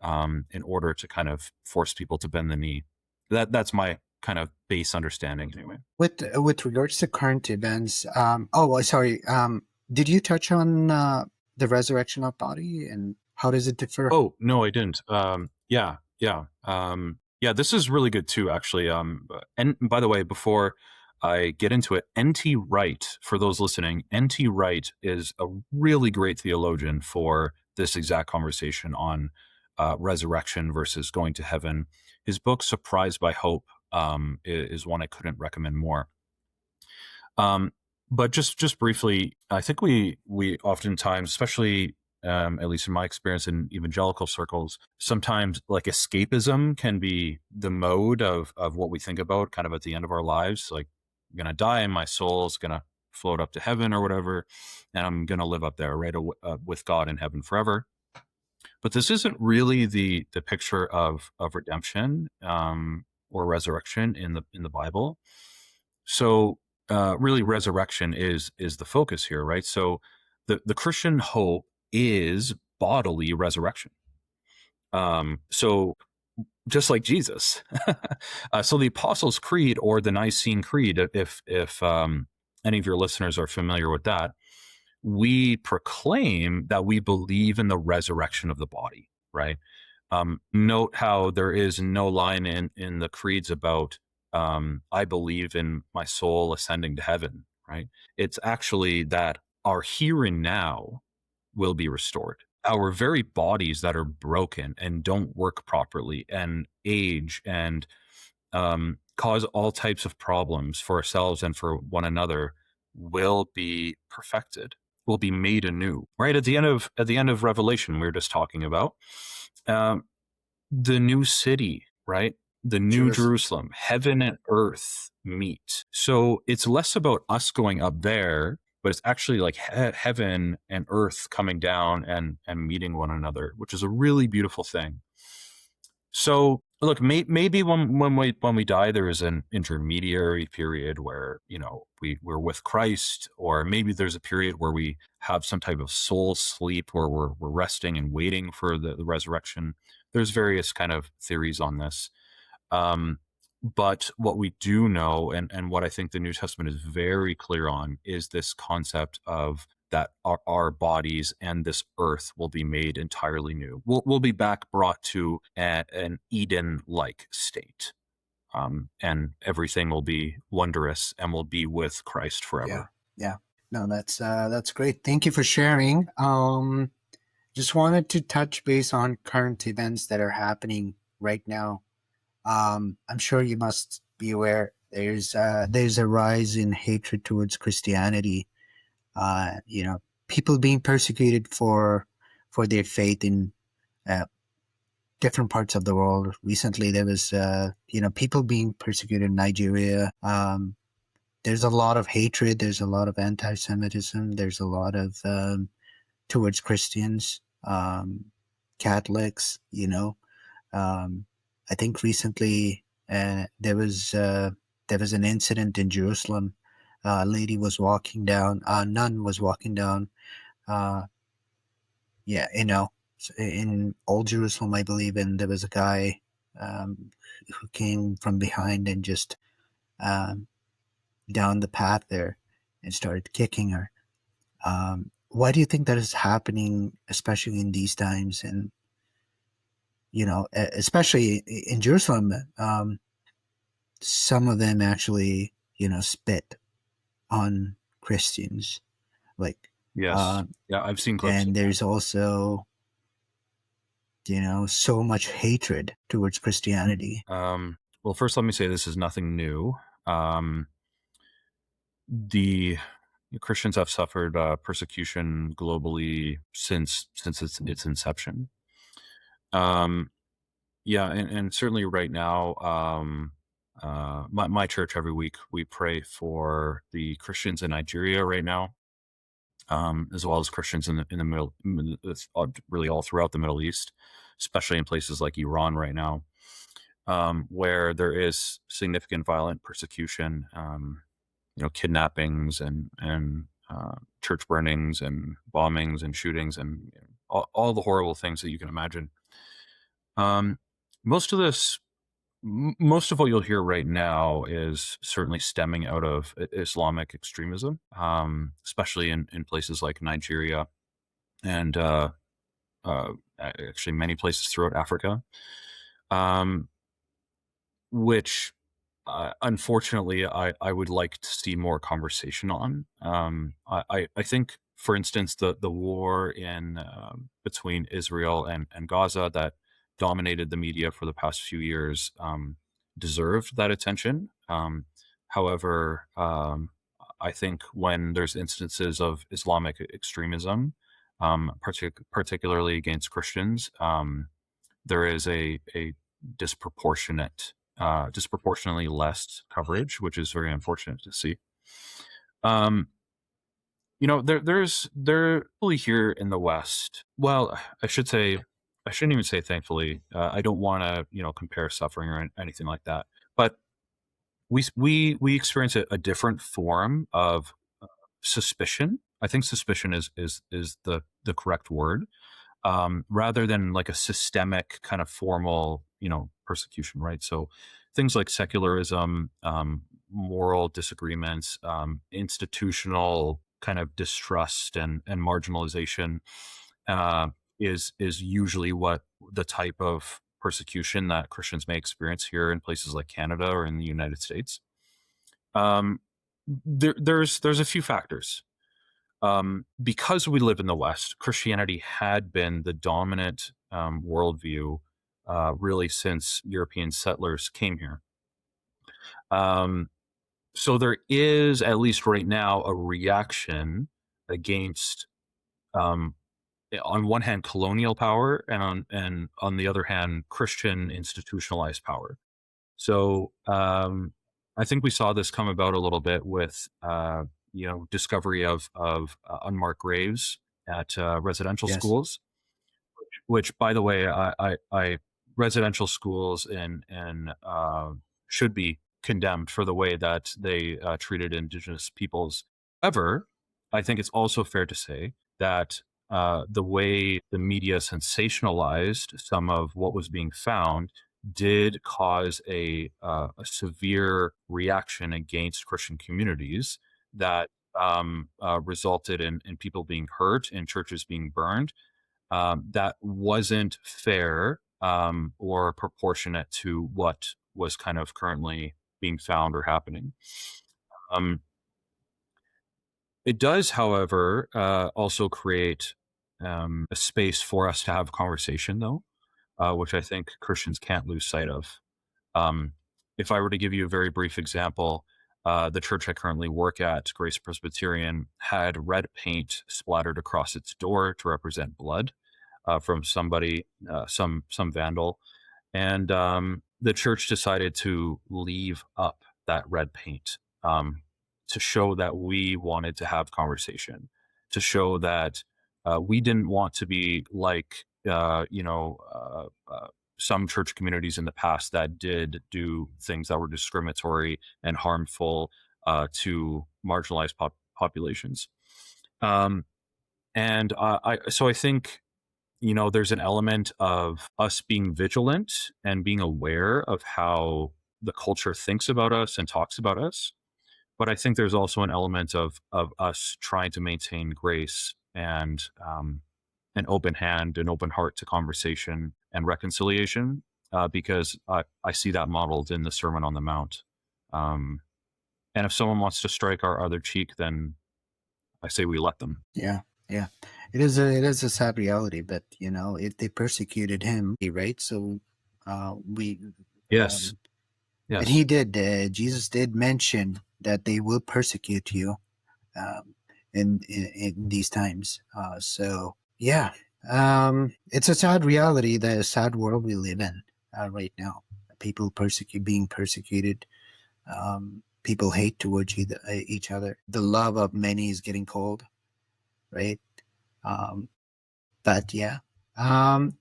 in order to kind of force people to bend the knee. That's my kind of base understanding, anyway.
With regards to current events, sorry. Did you touch on the resurrection of body and how does it differ?
Oh, no, I didn't. Yeah, yeah. Yeah, this is really good too, actually. And by the way, before I get into it, N.T. Wright, for those listening, N.T. Wright is a really great theologian for this exact conversation on resurrection versus going to heaven. His book, Surprised by Hope, is one I couldn't recommend more. But just briefly, I think we oftentimes, especially at least in my experience in evangelical circles, sometimes like escapism can be the mode of what we think about kind of at the end of our lives. Like, I'm gonna die and my soul's gonna float up to heaven or whatever, and I'm gonna live up there, right, with God in heaven forever. But this isn't really the picture of redemption or resurrection in the Bible. So really, resurrection is the focus here, right? So the Christian hope is bodily resurrection. So just like Jesus. So the Apostles' Creed, or the Nicene Creed, if any of your listeners are familiar with that, we proclaim that we believe in the resurrection of the body, right? Note how there is no line in the creeds about I believe in my soul ascending to heaven, right? It's actually that our here and now will be restored. Our very bodies that are broken and don't work properly and age and cause all types of problems for ourselves and for one another will be perfected, will be made anew. Right at the end of Revelation, we were just talking about um, the new city, right? The new
Jerusalem.
Jerusalem, heaven and earth meet. So it's less about us going up there, but it's actually like heaven and earth coming down and meeting one another, which is a really beautiful thing. So look, maybe when we die, there is an intermediary period where we're with Christ, or maybe there's a period where we have some type of soul sleep where we're resting and waiting for the resurrection. There's various kind of theories on this. Um, but what we do know, and what I think the New Testament is very clear on, is this concept of that our bodies and this earth will be made entirely new. We'll be back brought to an Eden-like state. And everything will be wondrous and will be with Christ
Yeah,
forever.
yeah. No, that's great. Thank you for sharing. Just wanted to touch base on current events that are happening right now. I'm sure you must be aware there's a rise in hatred towards Christianity. People being persecuted for their faith in uh, different parts of the world. Recently, there was people being persecuted in Nigeria. There's a lot of hatred. There's a lot of anti-Semitism. There's a lot of towards Christians, Catholics. I think recently there was an incident in Jerusalem. A lady was walking down. A nun was walking down. Uh, yeah, in Old Jerusalem, I believe, and there was a guy who came from behind and just um, down the path there and started kicking her. Why do you think that is happening, especially in these times? And especially in Jerusalem, some of them actually, spit on Christians, like,
Yes.
uh,
Yeah, I've seen clips of
and
that.
there's also, so much hatred towards Christianity.
Well, first, let me say this is nothing new. Um, the Christians have suffered persecution globally since its inception. Um, yeah, and certainly right now, my church every week we pray for the Christians in Nigeria right now, as well as Christians in the middle, really all throughout the Middle East, especially in places like Iran right now, where there is significant violent persecution. Kidnappings and church burnings and bombings and shootings and all the horrible things that you can imagine. Um, most of this, most of what you'll hear right now is certainly stemming out of Islamic extremism, especially in places like Nigeria and actually many places throughout Africa, um, which unfortunately, I would like to see more conversation on. I think, for instance, the war in between Israel and Gaza that dominated the media for the past few years deserved that attention. However, I think when there's instances of Islamic extremism, particularly against Christians, there is a disproportionate disproportionately less coverage, which is very unfortunate to see. Um, there really here in the West. Well, I should say, I shouldn't even say thankfully. I don't want to compare suffering or anything like that. But we experience a different form of suspicion. I think suspicion is the correct word, rather than like a systemic kind of formal, persecution, right? So things like secularism, moral disagreements, institutional kind of distrust and marginalization, is usually what the type of persecution that Christians may experience here in places like Canada or in the United States. Um, there's a few factors. Because we live in the West, Christianity had been the dominant worldview really since European settlers came here. Um, so there is, at least right now, a reaction against, um, on one hand, colonial power, and on the other hand, Christian institutionalized power. So I think we saw this come about a little bit with discovery of unmarked graves at residential
Yes.
schools, which, by the way, I residential schools and should be condemned for the way that they treated Indigenous peoples. However, I think it's also fair to say that the way the media sensationalized some of what was being found did cause a severe reaction against Christian communities that resulted in people being hurt and churches being burned. That wasn't fair or proportionate to what was kind of currently being found or happening. Um, it does, however, also create a space for us to have conversation, though, which I think Christians can't lose sight of. Um, if I were to give you a very brief example, the church I currently work at, Grace Presbyterian, had red paint splattered across its door to represent blood from somebody, some vandal, and the church decided to leave up that red paint to show that we wanted to have conversation, to show that we didn't want to be like some church communities in the past that did do things that were discriminatory and harmful to marginalized populations. Um, and I think there's an element of us being vigilant and being aware of how the culture thinks about us and talks about us. But I think there's also an element of us trying to maintain grace and an open hand, an open heart to conversation and reconciliation, because I see that modeled in the Sermon on the Mount. Um, and if someone wants to strike our other cheek, then I say we let them.
Yeah. Yeah. It is a sad reality, but if they persecuted him, right? So we
Yes,
um, and
yes.
he did. Jesus did mention that they will persecute you um, in these times. So yeah, it's a sad reality, the sad world we live in right now. People being persecuted. People hate towards each other. The love of many is getting cold, right? Um, but yeah, um,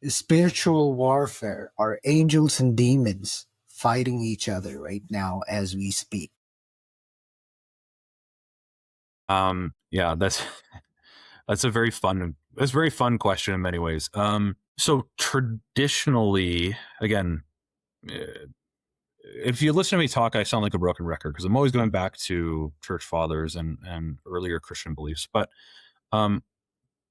spiritual warfare are angels and demons fighting each other right now as we speak.
Yeah, that's a very fun question in many ways. So traditionally, again, eh, if you listen to me talk, I sound like a broken record because I'm always going back to church fathers and earlier Christian beliefs. But um,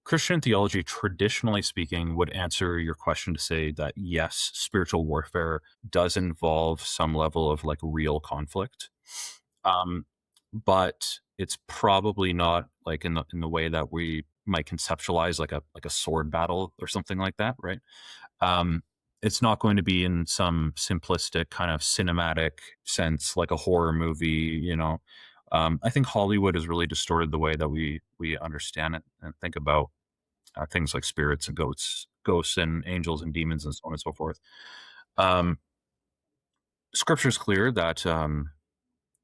Christian theology, traditionally speaking, would answer your question to say that yes, spiritual warfare does involve some level of like real conflict, um, but it's probably not like in the way that we might conceptualize like a sword battle or something like that, right? Um, it's not going to be in some simplistic kind of cinematic sense, like a horror movie. I think Hollywood has really distorted the way that we understand it and think about things like spirits and ghosts and angels and demons and so on and so forth. Um, Scripture is clear that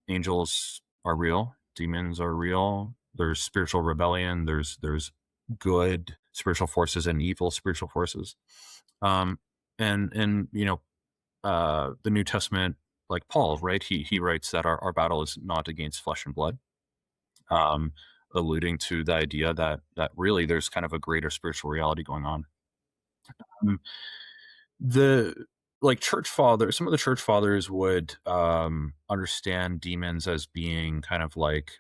angels are real, demons are real. There's spiritual rebellion. There's good spiritual forces and evil spiritual forces. Um, and the New Testament, like Paul, right? He writes that our battle is not against flesh and blood, um, alluding to the idea that really there's kind of a greater spiritual reality going on. Um, the like church fathers, some of the church fathers would understand demons as being kind of like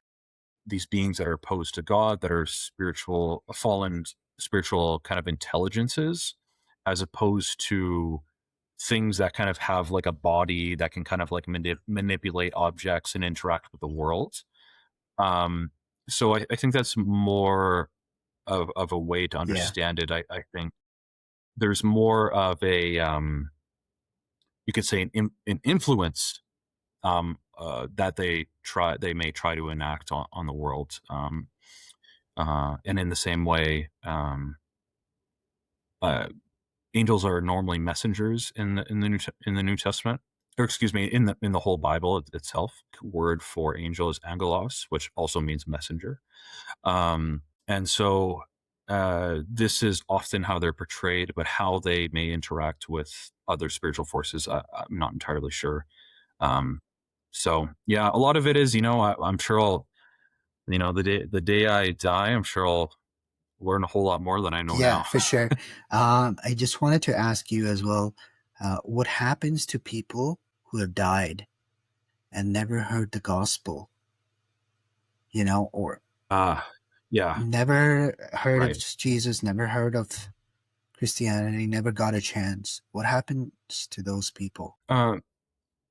these beings that are opposed to God, that are spiritual, fallen spiritual kind of intelligences, as opposed to things that kind of have like a body that can kind of like manipulate objects and interact with the world. Um, so I think that's more of a way to
Yeah.
understand it. I think there's more of a you could say an influence that they may try to enact on the world. And in the same way, uh, angels are normally messengers in the New Testament, or excuse me, in the whole Bible itself. Word for angel is angelos, which also means messenger. And so this is often how they're portrayed, but how they may interact with other spiritual forces, I'm not entirely sure. Um, so yeah, a lot of it is, I'm sure I'll, the day I die, I'm sure I'll learn a whole lot more than I know
Yeah,
now.
for sure. I just wanted to ask you as well, what happens to people who have died and never heard the gospel, or
Ah, yeah,
never heard of
right.
Jesus, never heard of Christianity, never got a chance? What happens to those people?
Uh,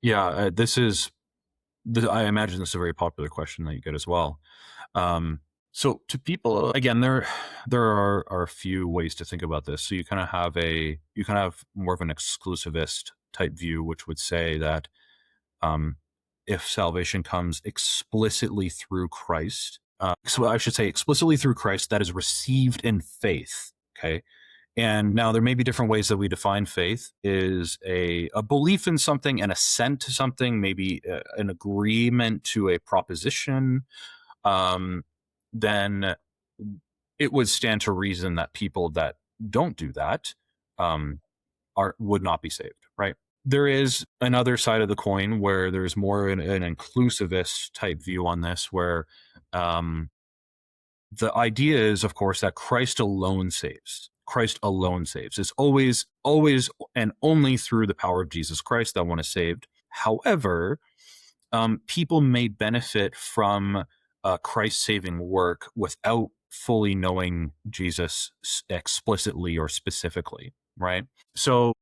yeah, I imagine this is a very popular question that you get as well. Um, so to people, again, there are a few ways to think about this. So you kind of have more of an exclusivist type view, which would say that um, if salvation comes explicitly through Christ, so I should say explicitly through Christ, that is received in faith. Okay. And now there may be different ways that we define faith is a belief in something, an assent to something, maybe an agreement to a proposition. Um, then it would stand to reason that people that don't do that um, would not be saved, right? There is another side of the coin where there's more an inclusivist type view on this, where um, the idea is, of course, that Christ alone saves. Christ alone saves. It's always, and only through the power of Jesus Christ that one is saved. However, people may benefit from Christ's saving work without fully knowing Jesus explicitly or specifically, right? So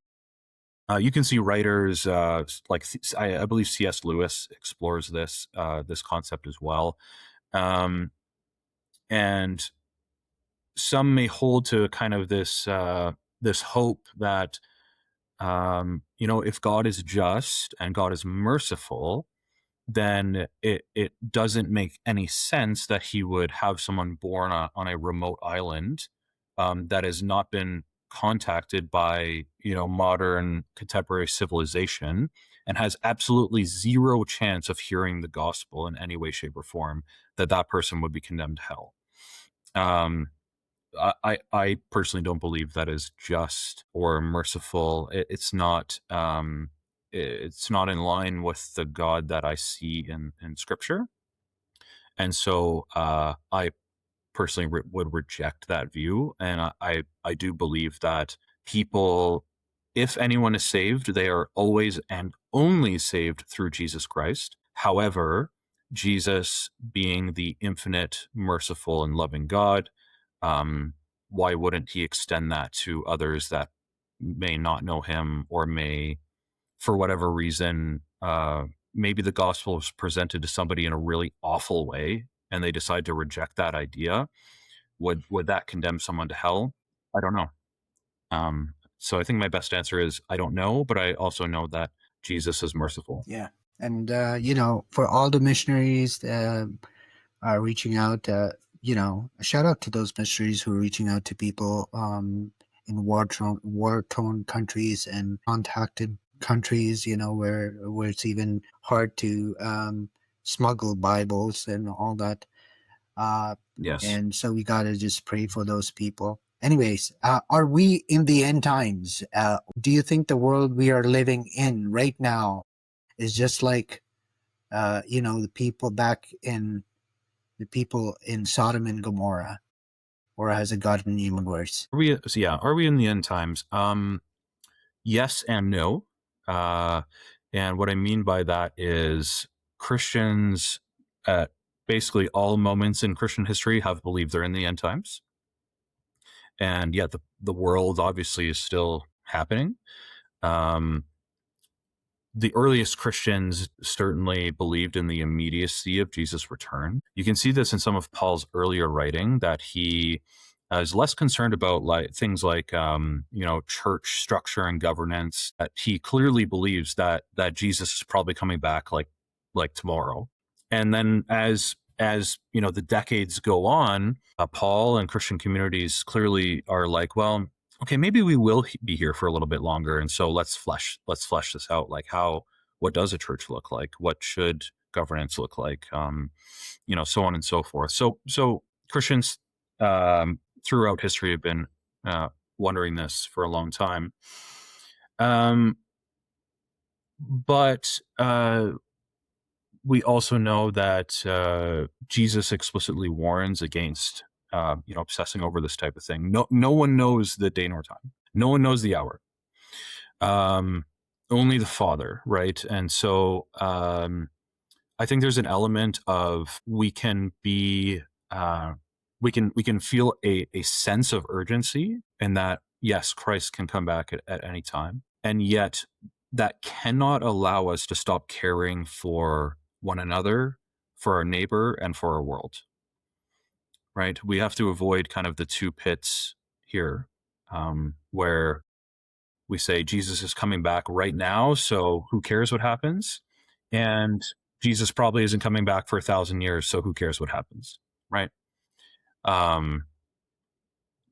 you can see writers like I believe C.S. Lewis explores this concept as well, um, and some may hold to kind of this hope that if God is just and God is merciful, then it doesn't make any sense that he would have someone born on a remote island that has not been contacted by modern contemporary civilization and has absolutely zero chance of hearing the gospel in any way, shape, or form, that person would be condemned to hell. Um, I personally don't believe that is just or merciful. It's not in line with the God that I see in Scripture, and so I personally would reject that view. And I do believe that people, if anyone is saved, they are always and only saved through Jesus Christ. However, Jesus being the infinite, merciful, and loving God, um, why wouldn't he extend that to others that may not know him, or may, for whatever reason, maybe the gospel was presented to somebody in a really awful way and they decide to reject that idea? Would that condemn someone to hell? I don't know. So I think my best answer is I don't know, but I also know that Jesus is merciful.
Yeah. And, for all the missionaries are reaching out, a shout out to those missionaries who are reaching out to people in war-torn countries and contacted countries, where it's even hard to smuggle Bibles and all that. Uh,
Yes.
and so we got to just pray for those people. Anyways, are we in the end times? Do you think the world we are living in right now is just like, the people in Sodom and Gomorrah, or has it gotten even worse?
Are we in the end times? Yes and no. Uh, and what I mean by that is Christians at basically all moments in Christian history have believed they're in the end times. and yet the world obviously is still happening. Um, the earliest Christians certainly believed in the immediacy of Jesus' return. You can see this in some of Paul's earlier writing, that he is less concerned about things like church structure and governance. That he clearly believes that Jesus is probably coming back like tomorrow. And then as the decades go on, Paul and Christian communities clearly are like, well, okay, maybe we will be here for a little bit longer, and so let's flesh this out. Like, what does a church look like? What should governance look like? So on and so forth. So Christians throughout history have been wondering this for a long time. But we also know that Jesus explicitly warns against obsessing over this type of thing. No one knows the day nor time. No one knows the hour. Only the Father, right? And so I think there's an element of we can feel a sense of urgency, and that yes, Christ can come back at any time, and yet that cannot allow us to stop caring for one another, for our neighbor, and for our world. Right? We have to avoid kind of the two pits here, where we say Jesus is coming back right now, so who cares what happens? And Jesus probably isn't coming back for 1,000 years, so who cares what happens, right? That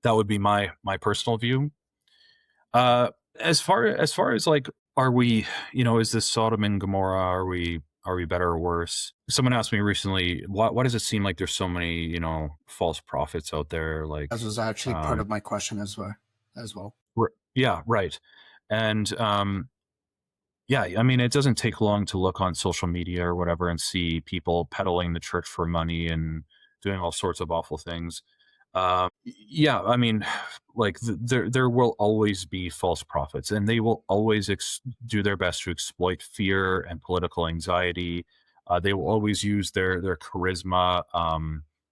would be my personal view. As far as like, are we, is this Sodom and Gomorrah? Are we better or worse? Someone asked me recently, why does it seem like there's so many, false prophets out there? Like,
That was actually part of my question as well.
Yeah, right. And yeah, I mean, it doesn't take long to look on social media or whatever and see people peddling the church for money and doing all sorts of awful things. Yeah, I mean, like there will always be false prophets, and they will always do their best to exploit fear and political anxiety. They will always use their charisma.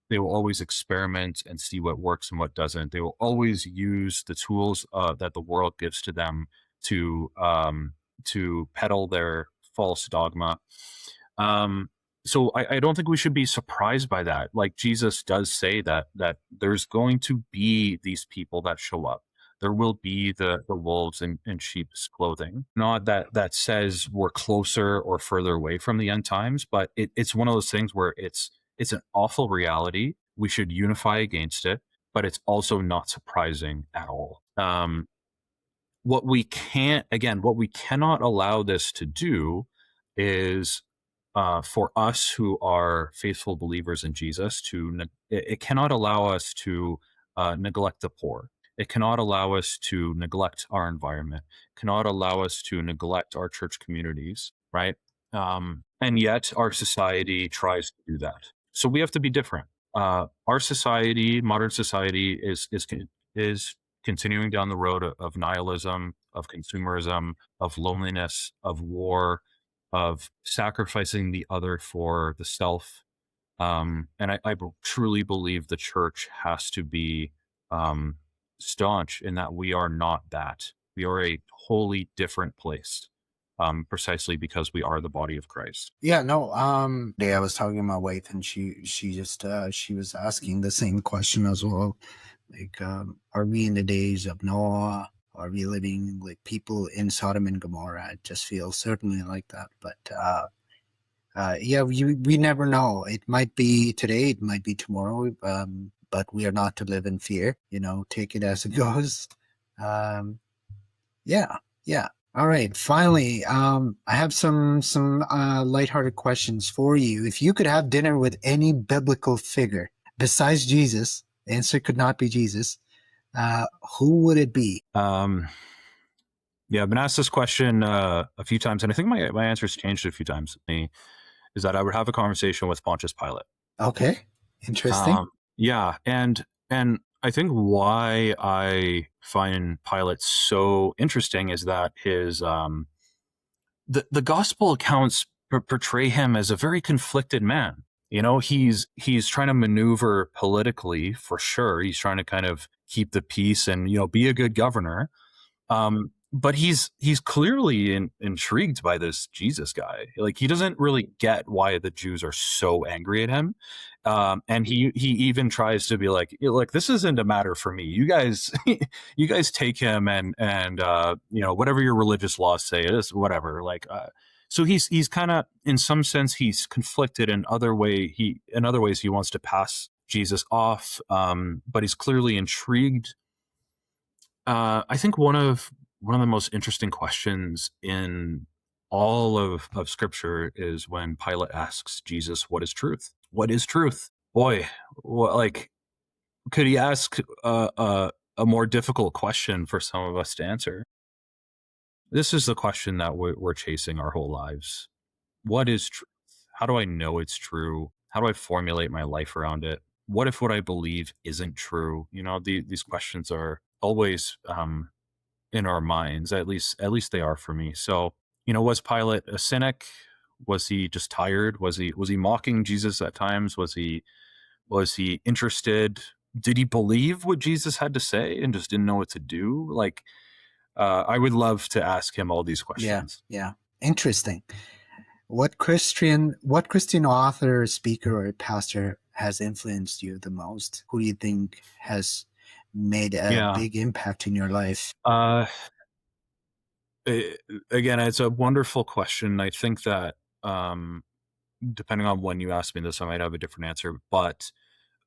They will always experiment and see what works and what doesn't. They will always use the tools that the world gives to them to peddle their false dogma. So I don't think we should be surprised by that. Like, Jesus does say that there's going to be these people that show up. There will be the wolves in sheep's clothing. Not that says we're closer or further away from the end times, but it's one of those things where it's an awful reality. We should unify against it, but it's also not surprising at all. What we cannot allow this to do is for us who are faithful believers in Jesus it cannot allow us to neglect the poor. It cannot allow us to neglect our environment. It cannot allow us to neglect our church communities, right? And yet our society tries to do that. So we have to be different. Our society, modern society, is continuing down the road of nihilism, of consumerism, of loneliness, of war, of sacrificing the other for the self. And I truly believe the church has to be staunch in that we are not that. We are a wholly different place, precisely because we are the body of Christ.
Yeah, no. Today I was talking to my wife, and she just she was asking the same question as well. Like, are we in the days of Noah? Are we living like people in Sodom and Gomorrah? It just feels certainly like that. But yeah, we never know. It might be today, it might be tomorrow. But we are not to live in fear. Take it as it goes. Yeah. All right. Finally, I have some lighthearted questions for you. If you could have dinner with any biblical figure besides Jesus, the answer could not be Jesus. Who would it be?
Yeah, I've been asked this question a few times, and I think my answer's changed a few times. Is that I would have a conversation with Pontius Pilate.
Okay, interesting.
Yeah, and I think why I find Pilate so interesting is that his the gospel accounts portray him as a very conflicted man. He's trying to maneuver politically, for sure. He's trying to kind of keep the peace and, be a good governor. But he's clearly intrigued by this Jesus guy. Like, he doesn't really get why the Jews are so angry at him. And he even tries to be like, this isn't a matter for me. You guys, you guys take him and whatever your religious laws say, it is whatever. So he's kind of, in some sense, he's conflicted. In other ways, he wants to pass Jesus off. But he's clearly intrigued. I think one of the most interesting questions in all of Scripture is when Pilate asks Jesus, "What is truth? What is truth?" Boy, could he ask a more difficult question for some of us to answer? This is the question that we're chasing our whole lives. What is truth? How do I know it's true? How do I formulate my life around it? What if what I believe isn't true? These questions are always in our minds. At least they are for me. So, was Pilate a cynic? Was he just tired? Was he mocking Jesus at times? Was he interested? Did he believe what Jesus had to say and just didn't know what to do? I would love to ask him all these questions.
Yeah. Interesting. What Christian author, speaker, or pastor has influenced you the most? Who do you think has made a big impact in your life?
Again, it's a wonderful question. I think that depending on when you ask me this, I might have a different answer. But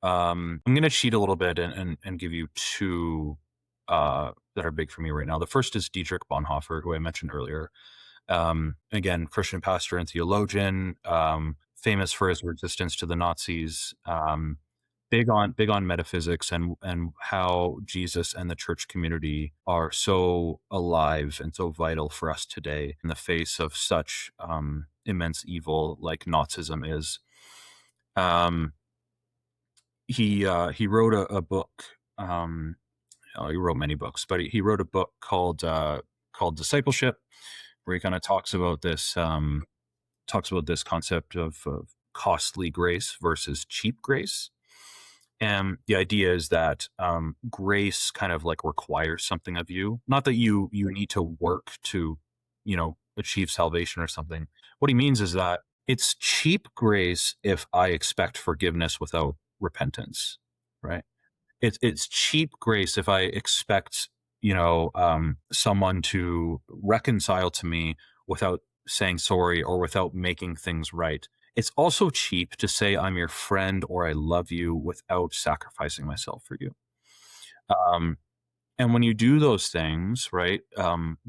I'm going to cheat a little bit and give you two that are big for me right now. The first is Dietrich Bonhoeffer, who I mentioned earlier. Again, Christian pastor and theologian, famous for his resistance to the Nazis. Big on metaphysics and how Jesus and the church community are so alive and so vital for us today in the face of such immense evil like Nazism is. He wrote a book. He wrote many books, but he wrote a book called Discipleship, where he kind of talks about this concept of costly grace versus cheap grace. And the idea is that grace kind of like requires something of you. Not that you need to work to, achieve salvation or something. What he means is that it's cheap grace if I expect forgiveness without repentance, right? It's cheap grace if I expect, someone to reconcile to me without saying sorry or without making things right. It's also cheap to say I'm your friend or I love you without sacrificing myself for you. And when you do those things, right,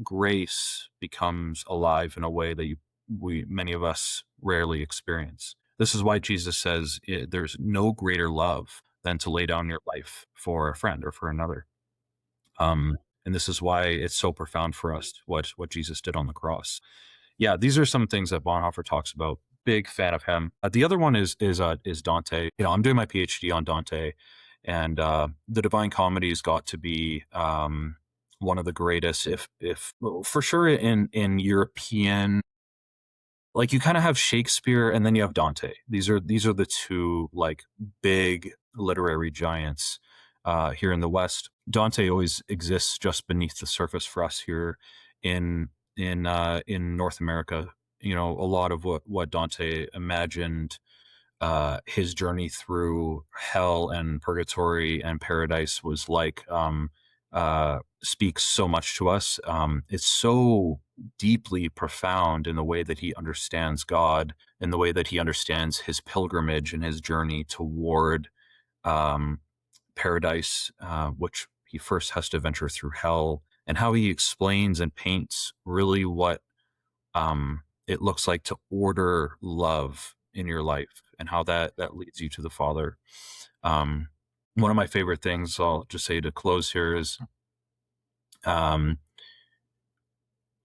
grace becomes alive in a way that many of us rarely experience. This is why Jesus says there's no greater love than to lay down your life for a friend or for another. And this is why it's so profound for us what Jesus did on the cross. Yeah, these are some things that Bonhoeffer talks about. Big fan of him. The other one is Dante. I'm doing my PhD on Dante, and the Divine Comedy's got to be one of the greatest, if for sure in European. Like, you kind of have Shakespeare and then you have Dante. These are the two like big literary giants here in the West. Dante always exists just beneath the surface for us here in North America. A lot of what Dante imagined, his journey through hell and purgatory and paradise was like, speaks so much to us. It's so deeply profound in the way that he understands God, in the way that he understands his pilgrimage and his journey toward paradise, which he first has to venture through hell, and how he explains and paints really what it looks like to order love in your life and how that leads you to the Father. One of my favorite things, I'll just say to close here, is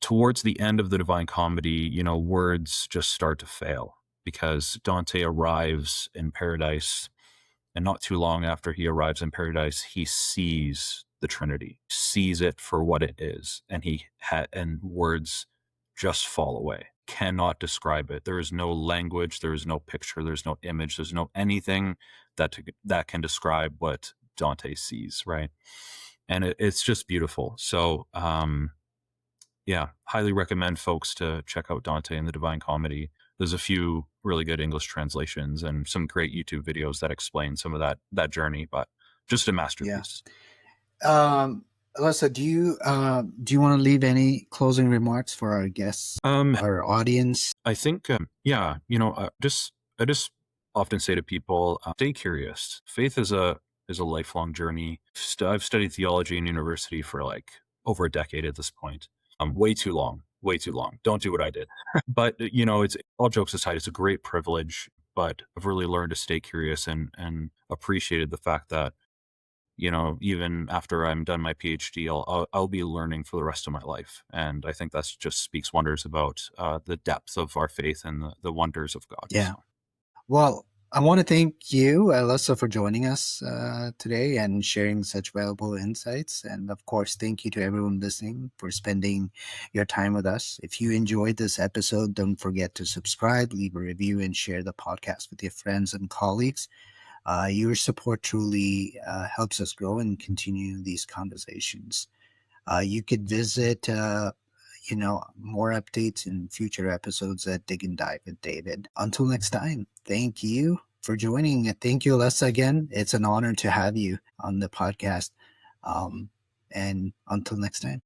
towards the end of the Divine Comedy, words just start to fail because Dante arrives in paradise, and not too long after he arrives in paradise, he sees the Trinity, sees it for what it is, and and words just fall away. Cannot describe it. There is no language, there is no picture, there's no image, there's no anything that can describe what Dante sees, right? And it's just beautiful. So yeah, highly recommend folks to check out Dante and the Divine Comedy. There's a few really good English translations and some great YouTube videos that explain some of that journey, but just a
Yeah.
masterpiece.
Alessa, do you want to leave any closing remarks for our guests, our audience?
I think, yeah, I just often say to people, stay curious. Faith is a lifelong journey. I've studied theology in university for like over a decade at this point. Way too long, way too long. Don't do what I did. But it's all jokes aside, it's a great privilege. But I've really learned to stay curious and appreciated the fact that even after I'm done my PhD, I'll be learning for the rest of my life, and I think that's just speaks wonders about the depth of our faith and the wonders of God.
Yeah.
So,
Well, I want to thank you, Alyssa, for joining us today and sharing such valuable insights. And of course, thank you to everyone listening for spending your time with us. If you enjoyed this episode, don't forget to subscribe, leave a review, and share the podcast with your friends and colleagues. Your support truly helps us grow and continue these conversations. You could visit more updates in future episodes at Dig and Dive with David. Until next time, thank you for joining. Thank you, Alessa, again. It's an honor to have you on the podcast. And until next time.